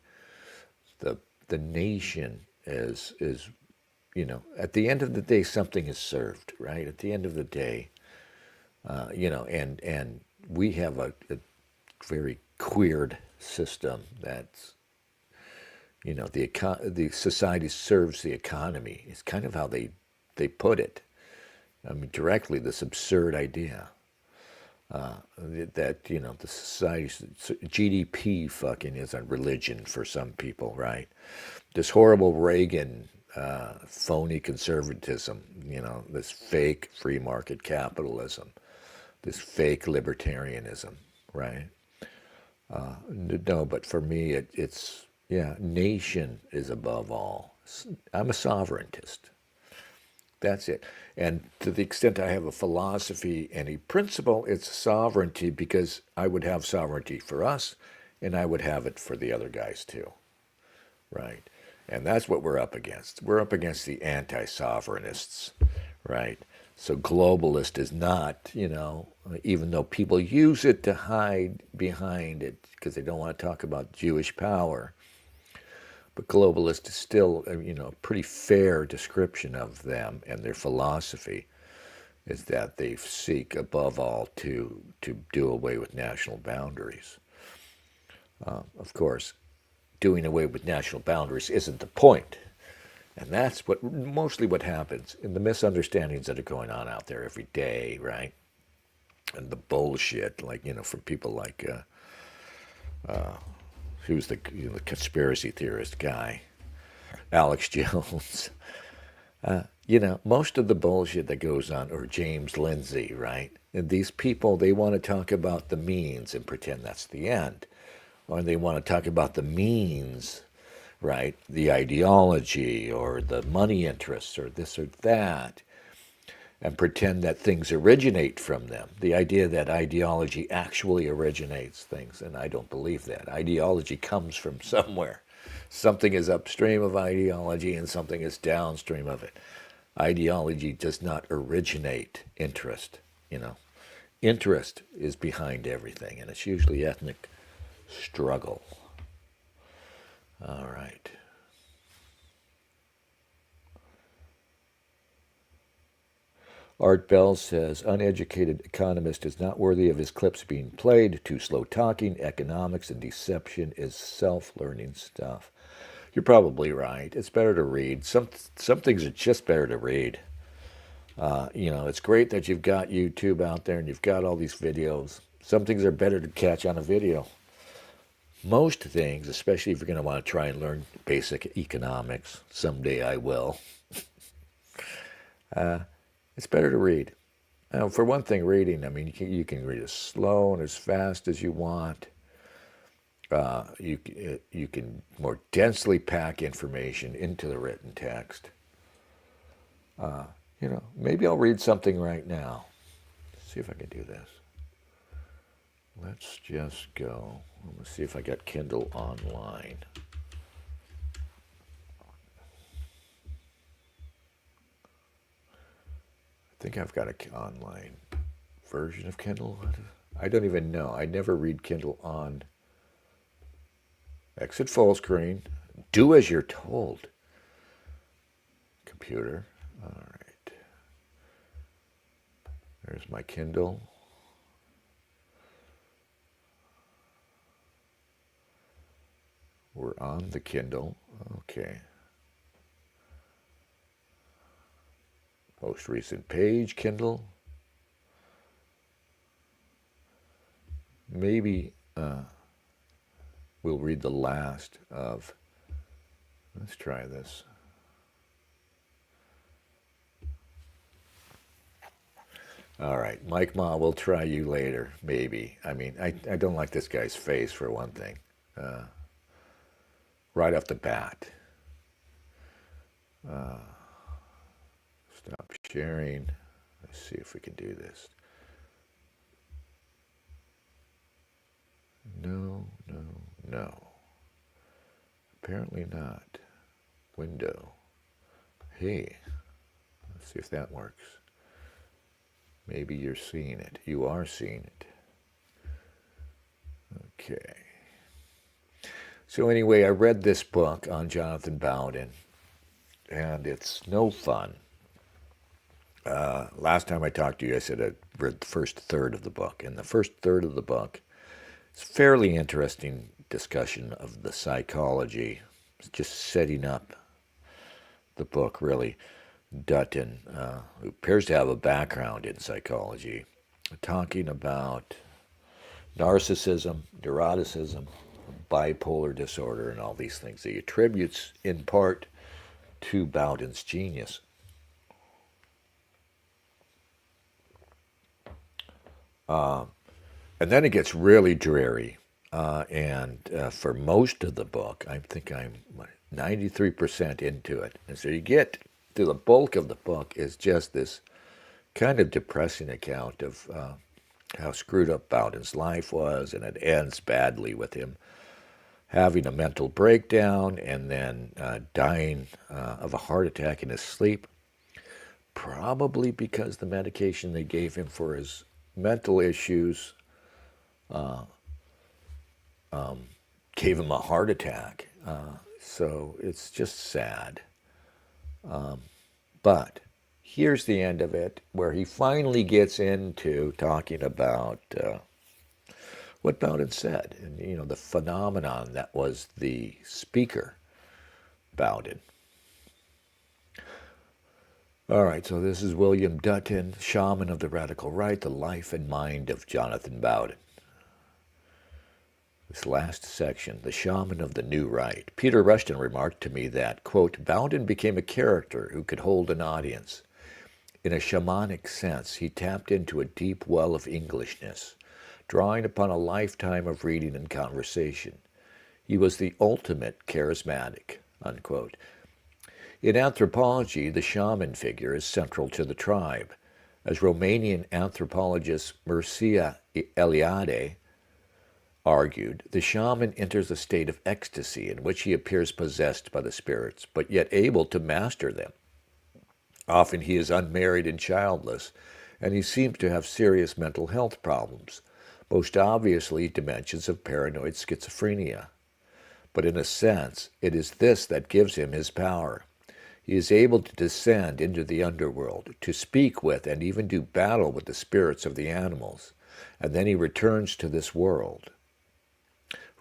Speaker 1: The nation is at the end of the day, something is served, right? At the end of the day, and we have a very queered system that's, the society serves the economy. It's kind of how they put it. I mean, directly, this absurd idea that, the society's GDP fucking is a religion for some people, right? This horrible Reagan phony conservatism, this fake free market capitalism, this fake libertarianism, right? No, but for me, it's nation is above all. I'm a sovereigntist. That's it. And to the extent I have a philosophy and a principle, it's sovereignty, because I would have sovereignty for us, and I would have it for the other guys too, right? And that's what we're up against. We're up against the anti-sovereignists, right? So globalist is not, even though people use it to hide behind it because they don't want to talk about Jewish power. But globalist is still, a pretty fair description of them, and their philosophy is that they seek above all to do away with national boundaries. Of course, doing away with national boundaries isn't the point. And that's mostly what happens in the misunderstandings that are going on out there every day, right? And the bullshit, from people like, who's the conspiracy theorist guy, Alex Jones. Most of the bullshit that goes on, or James Lindsay, right? And these people, they want to talk about the means and pretend that's the end. or they want to talk about the means, right? The ideology or the money interests or this or that, and pretend that things originate from them. The idea that ideology actually originates things, and I don't believe that. Ideology comes from somewhere. Something is upstream of ideology and something is downstream of it. Ideology does not originate interest, you know. Interest is behind everything, and it's usually ethnic struggle. All right. Art Bell says, uneducated economist is not worthy of his clips being played. Too slow talking. Economics and deception is self-learning stuff. You're probably right. It's better to read. Some things are just better to read. You know, it's great that you've got YouTube out there and you've got all these videos. Some things are better to catch on a video. Most things, especially if you're going to want to try and learn basic economics, someday I will, it's better to read. For one thing, reading, I mean, you can read as slow and as fast as you want. You can more densely pack information into the written text. You know, maybe I'll read something right now. Let's see if I can do this. Let's just go. Let's see if I got Kindle online. I think I've got an online version of Kindle. I don't even know. I never read Kindle on. Exit full screen. Do as you're told. Computer. All right. There's my Kindle. We're on the Kindle. Okay. Most recent page, Kindle. Maybe we'll read the last of. Let's try this. All right, Mike Ma, we'll try you later, maybe. I mean, I don't like this guy's face, for one thing. Right off the bat. Stop sharing. Let's see if we can do this. No. Apparently not. Window. Hey, let's see if that works. Maybe you're seeing it. You are seeing it. Okay. So anyway, I read this book on Jonathan Bowden, and it's no fun. Last time I talked to you, I said I read the first third of the book. And the first third of the book is a fairly interesting discussion of the psychology. It's just setting up the book, really. Dutton, who appears to have a background in psychology, talking about narcissism, neuroticism, bipolar disorder, and all these things. He attributes in part to Bowden's genius. And then it gets really dreary. And for most of the book, I think I'm 93% into it. And so you get to the bulk of the book is just this kind of depressing account of how screwed up Bowden's life was, and it ends badly with him having a mental breakdown and then dying of a heart attack in his sleep, probably because the medication they gave him for his mental issues gave him a heart attack. So it's just sad. But here's the end of it, where he finally gets into talking about what Bowden said, and you know, the phenomenon that was the speaker, Bowden. All right, so this is William Dutton, Shaman of the Radical Right, The Life and Mind of Jonathan Bowden. This last section, The Shaman of the New Right. Peter Rushton remarked to me that, quote, Bowden became a character who could hold an audience. In a shamanic sense, he tapped into a deep well of Englishness, drawing upon a lifetime of reading and conversation. He was the ultimate charismatic, unquote. In anthropology, the shaman figure is central to the tribe. As Romanian anthropologist Mircea Eliade argued, the shaman enters a state of ecstasy in which he appears possessed by the spirits, but yet able to master them. Often he is unmarried and childless, and he seems to have serious mental health problems, most obviously dimensions of paranoid schizophrenia. But in a sense, it is this that gives him his power. He is able to descend into the underworld, to speak with and even do battle with the spirits of the animals, and then he returns to this world,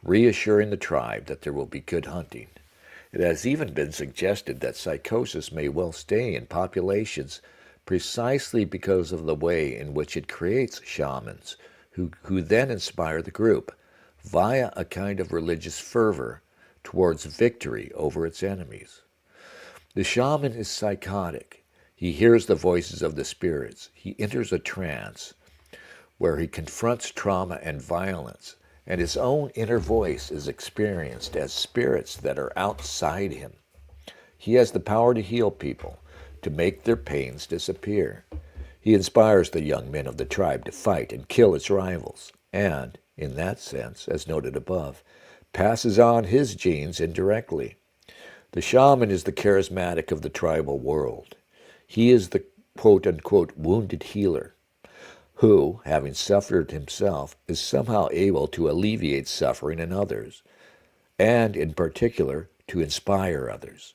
Speaker 1: reassuring the tribe that there will be good hunting. It has even been suggested that psychosis may well stay in populations precisely because of the way in which it creates shamans, who then inspire the group, via a kind of religious fervor, towards victory over its enemies. The shaman is psychotic. He hears the voices of the spirits. He enters a trance where he confronts trauma and violence, and his own inner voice is experienced as spirits that are outside him. He has the power to heal people, to make their pains disappear. He inspires the young men of the tribe to fight and kill its rivals, and, in that sense, as noted above, passes on his genes indirectly. The shaman is the charismatic of the tribal world. He is the quote-unquote wounded healer, who, having suffered himself, is somehow able to alleviate suffering in others, and, in particular, to inspire others.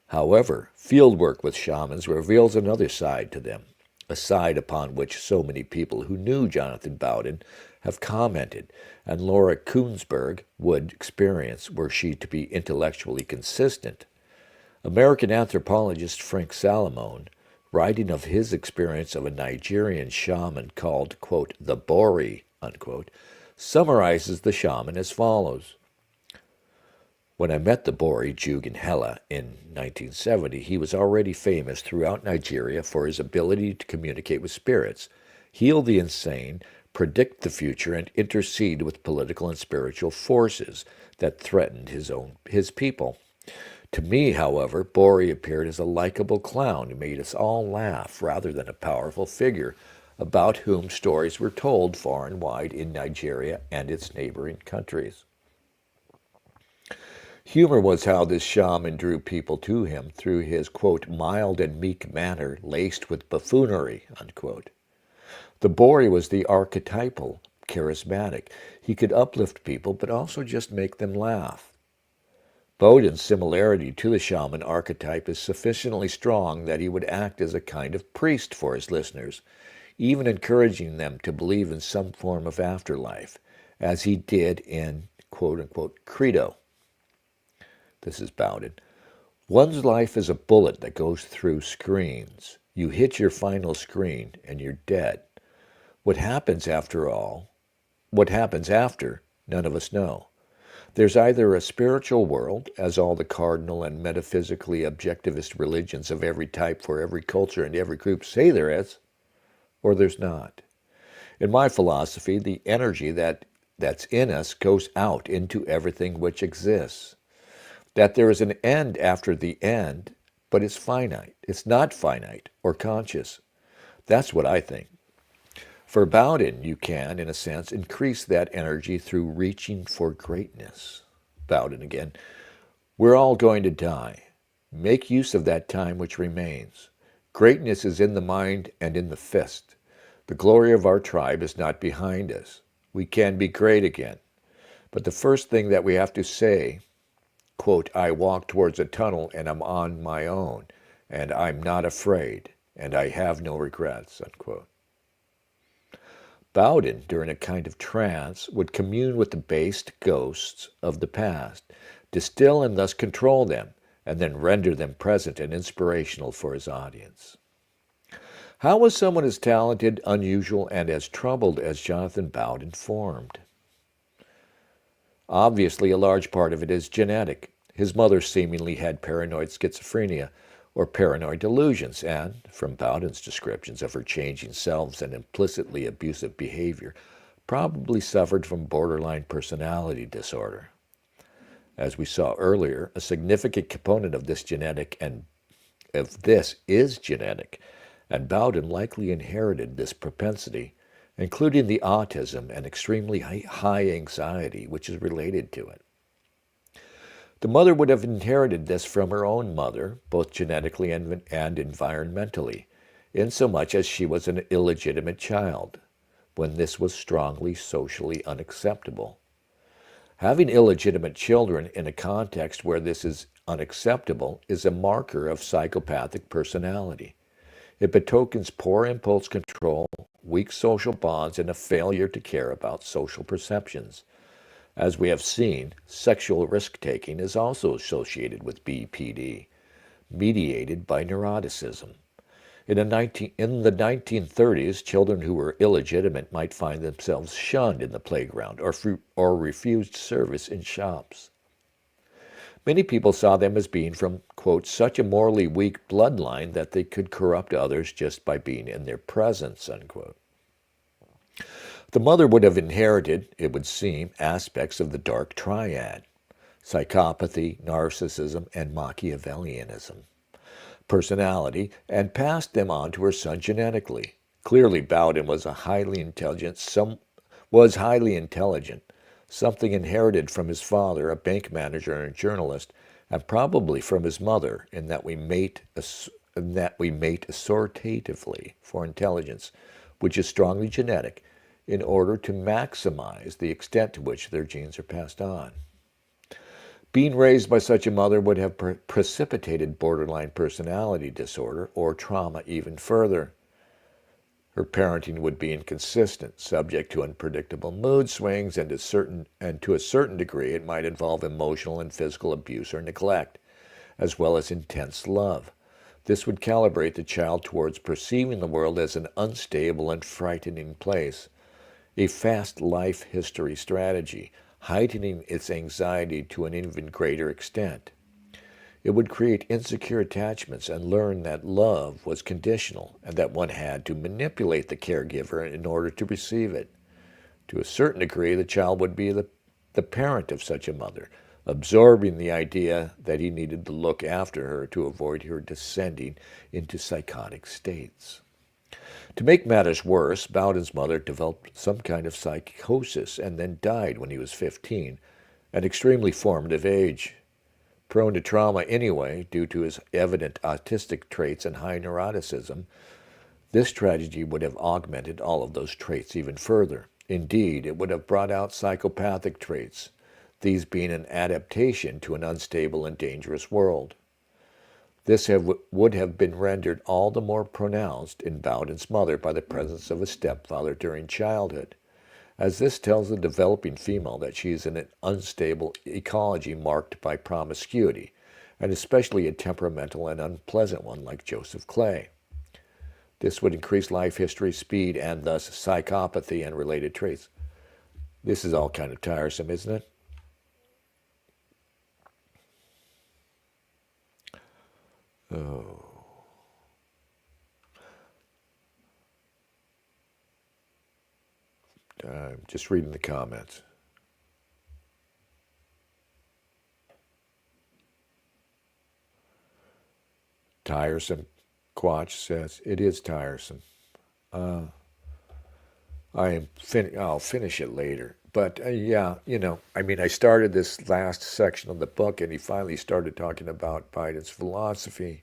Speaker 1: However, fieldwork with shamans reveals another side to them, a side upon which so many people who knew Jonathan Bowden have commented, and Laura Koonsberg would experience were she to be intellectually consistent. American anthropologist Frank Salamone, writing of his experience of a Nigerian shaman called, quote, the Bori, unquote, summarizes the shaman as follows. When I met the Bori, Jugan Hela, in 1970, he was already famous throughout Nigeria for his ability to communicate with spirits, heal the insane, predict the future, and intercede with political and spiritual forces that threatened his people. To me, however, Bori appeared as a likable clown who made us all laugh rather than a powerful figure about whom stories were told far and wide in Nigeria and its neighboring countries. Humor was how this shaman drew people to him through his, quote, mild and meek manner laced with buffoonery, unquote. The Bori was the archetypal charismatic. He could uplift people, but also just make them laugh. Bowden's similarity to the shaman archetype is sufficiently strong that he would act as a kind of priest for his listeners, even encouraging them to believe in some form of afterlife, as he did in, quote-unquote, Credo. This is Bowden. One's life is a bullet that goes through screens. You hit your final screen and you're dead. What happens after, none of us know. There's either a spiritual world, as all the cardinal and metaphysically objectivist religions of every type for every culture and every group say there is, or there's not. In my philosophy, the energy that's in us goes out into everything which exists. That there is an end after the end, but it's finite. It's not finite or conscious. That's what I think. For Bowden, you can, in a sense, increase that energy through reaching for greatness. Bowden again. We're all going to die. Make use of that time which remains. Greatness is in the mind and in the fist. The glory of our tribe is not behind us. We can be great again. But the first thing that we have to say, quote, I walk towards a tunnel and I'm on my own, and I'm not afraid, and I have no regrets, unquote. Bowden, during a kind of trance, would commune with the based ghosts of the past, distill and thus control them, and then render them present and inspirational for his audience. How was someone as talented, unusual, and as troubled as Jonathan Bowden formed? Obviously, a large part of it is genetic. His mother seemingly had paranoid schizophrenia or paranoid delusions, and, from Bowden's descriptions of her changing selves and implicitly abusive behavior, probably suffered from borderline personality disorder. As we saw earlier, a significant component of this is genetic, and Bowden likely inherited this propensity, including the autism and extremely high anxiety which is related to it. The mother would have inherited this from her own mother, both genetically and environmentally, insomuch as she was an illegitimate child, when this was strongly socially unacceptable. Having illegitimate children in a context where this is unacceptable is a marker of psychopathic personality. It betokens poor impulse control, weak social bonds, and a failure to care about social perceptions. As we have seen, sexual risk-taking is also associated with BPD, mediated by neuroticism. In the 1930s, children who were illegitimate might find themselves shunned in the playground or refused service in shops. Many people saw them as being from, quote, such a morally weak bloodline that they could corrupt others just by being in their presence, unquote. The mother would have inherited, it would seem, aspects of the dark triad: psychopathy, narcissism, and Machiavellianism personality, and passed them on to her son genetically. Clearly, Bowden was highly intelligent, something inherited from his father, a bank manager and a journalist, and probably from his mother, in that we mate assortatively for intelligence, which is strongly genetic, in order to maximize the extent to which their genes are passed on. Being raised by such a mother would have precipitated borderline personality disorder or trauma even further. Her parenting would be inconsistent, subject to unpredictable mood swings, and to a certain degree it might involve emotional and physical abuse or neglect, as well as intense love. This would calibrate the child towards perceiving the world as an unstable and frightening place, a fast life history strategy, heightening its anxiety to an even greater extent. It would create insecure attachments and learn that love was conditional and that one had to manipulate the caregiver in order to receive it. To a certain degree, the child would be the parent of such a mother, absorbing the idea that he needed to look after her to avoid her descending into psychotic states. To make matters worse, Bowden's mother developed some kind of psychosis and then died when he was 15, an extremely formative age. Prone to trauma anyway, due to his evident autistic traits and high neuroticism, this tragedy would have augmented all of those traits even further. Indeed, it would have brought out psychopathic traits, these being an adaptation to an unstable and dangerous world. This would have been rendered all the more pronounced in Bowden's mother by the presence of a stepfather during childhood, as this tells the developing female that she is in an unstable ecology marked by promiscuity, and especially a temperamental and unpleasant one like Joseph Clay. This would increase life history speed and thus psychopathy and related traits. This is all kind of tiresome, isn't it? Oh. I'm just reading the comments. Tiresome, Quatch says. It is tiresome. I'll finish it later. But yeah, I started this last section of the book and he finally started talking about Biden's philosophy.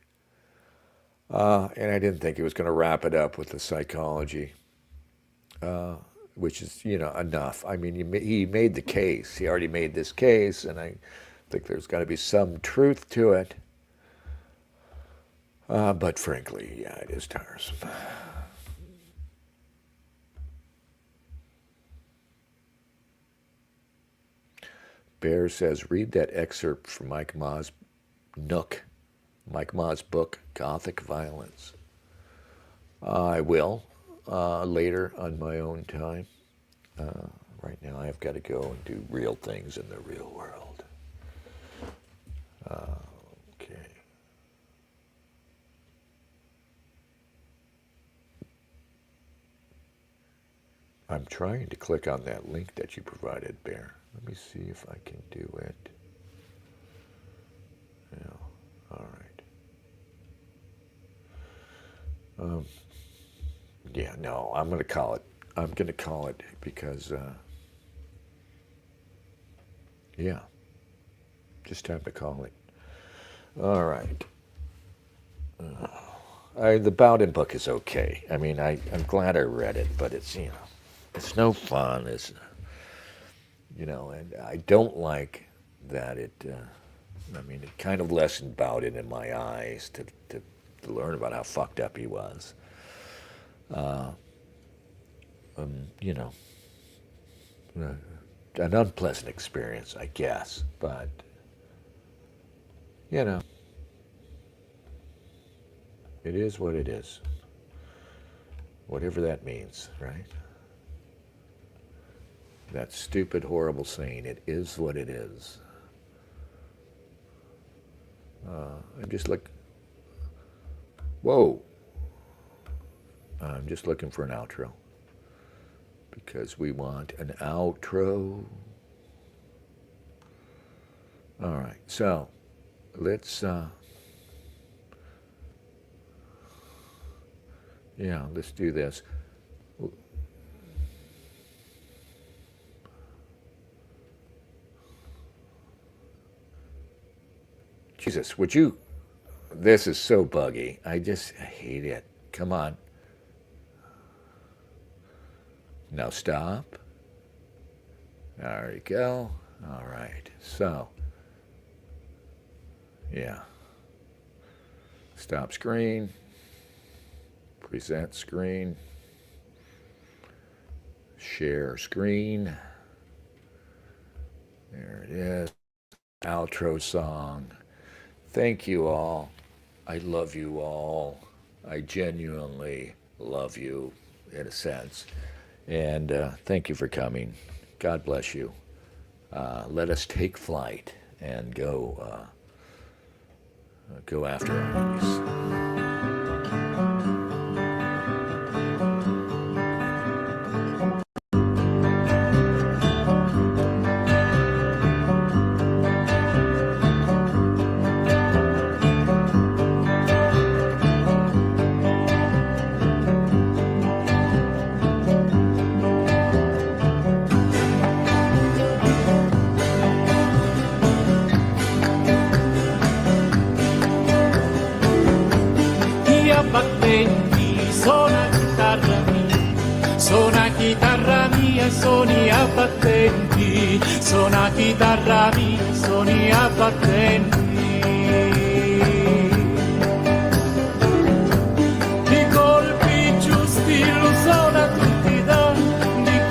Speaker 1: And I didn't think he was going to wrap it up with the psychology, which is, enough. I mean, he made the case. He already made this case, and I think there's got to be some truth to it. But frankly, yeah, it is tiresome. Bear says, read that excerpt from Mike Ma's book, Gothic Violence. I will, later on my own time. Right now I've got to go and do real things in the real world. Okay. I'm trying to click on that link that you provided, Bear. Let me see if I can do it. Yeah, all right. Yeah, no, I'm gonna call it. I'm gonna call it because, yeah, just time to call it. All right. The Bowden book is okay. I mean, I'm glad I read it, but it's, you know, it's no fun. It's, you know, and I don't like that it, I mean, it kind of lessened Bowden in my eyes to learn about how fucked up he was. You know, an unpleasant experience, I guess, but, you know, it is what it is. Whatever that means, right? That stupid, horrible saying, it is what it is. I'm just like, whoa. I'm just looking for an outro. Because we want an outro. All right, so let's, yeah, let's do this. Jesus, would you, this is so buggy. I hate it. Come on. Now stop. There you go. All right, so, yeah. Stop screen. Present screen. Share screen. There it is. Outro song. Thank you all. I love you all. I genuinely love you, in a sense. And thank you for coming. God bless you. Let us take flight and go after our enemies.
Speaker 17: Suoni abbattenti, suona chitarra mia, suoni abbattenti. I colpi giusti lo suona tutti i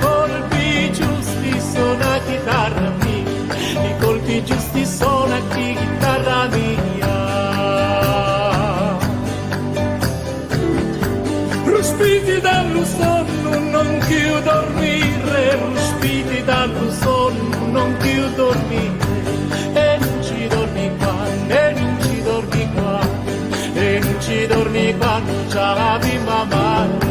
Speaker 17: colpi giusti suona chitarra mia, i colpi giusti suona chitarra mia. Ruspiti dallo sonno, non più dormire, ruspiti dallo sonno, non più dormire, e non ci dormi qua, e non ci dormi qua, e non ci dormi quando c'ha la bimba male.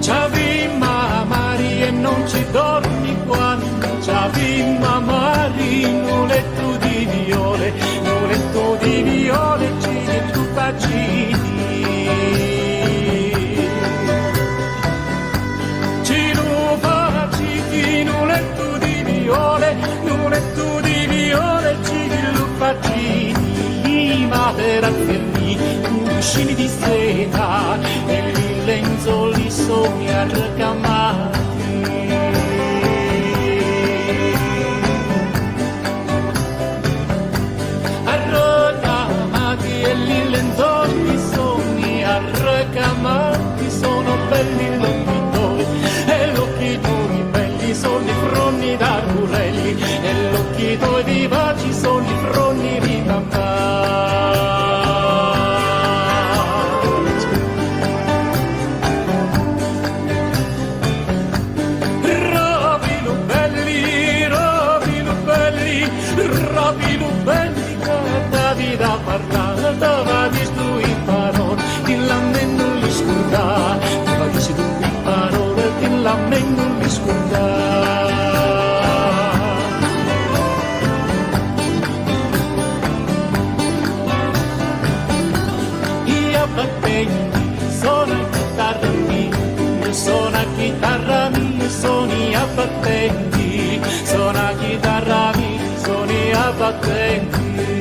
Speaker 17: C'ha bimba mari e non ci dormi quando c'ha bimba mari in un letto di viole, un letto di viole ci tutta ci ruba citi in un letto di viole, un letto di viole ci ruba citi, materazzi, cuscini di seta e i lenzuoli sogni arrecamati. E lì lenzuoli sogni arrecamati, sono belli l'occhi tuoi, e l'occhi tuoi belli sono i fronni d'arburelli, e l'occhi tuoi vivaci sono i fronni di mamma. Robino belli, robino belli, robino belli, cada vita parlata va distruita. abbattenti, suona chitarra mia, suona chitarra mia, suoni abbattenti, suona chitarra mia, suoni abbattenti.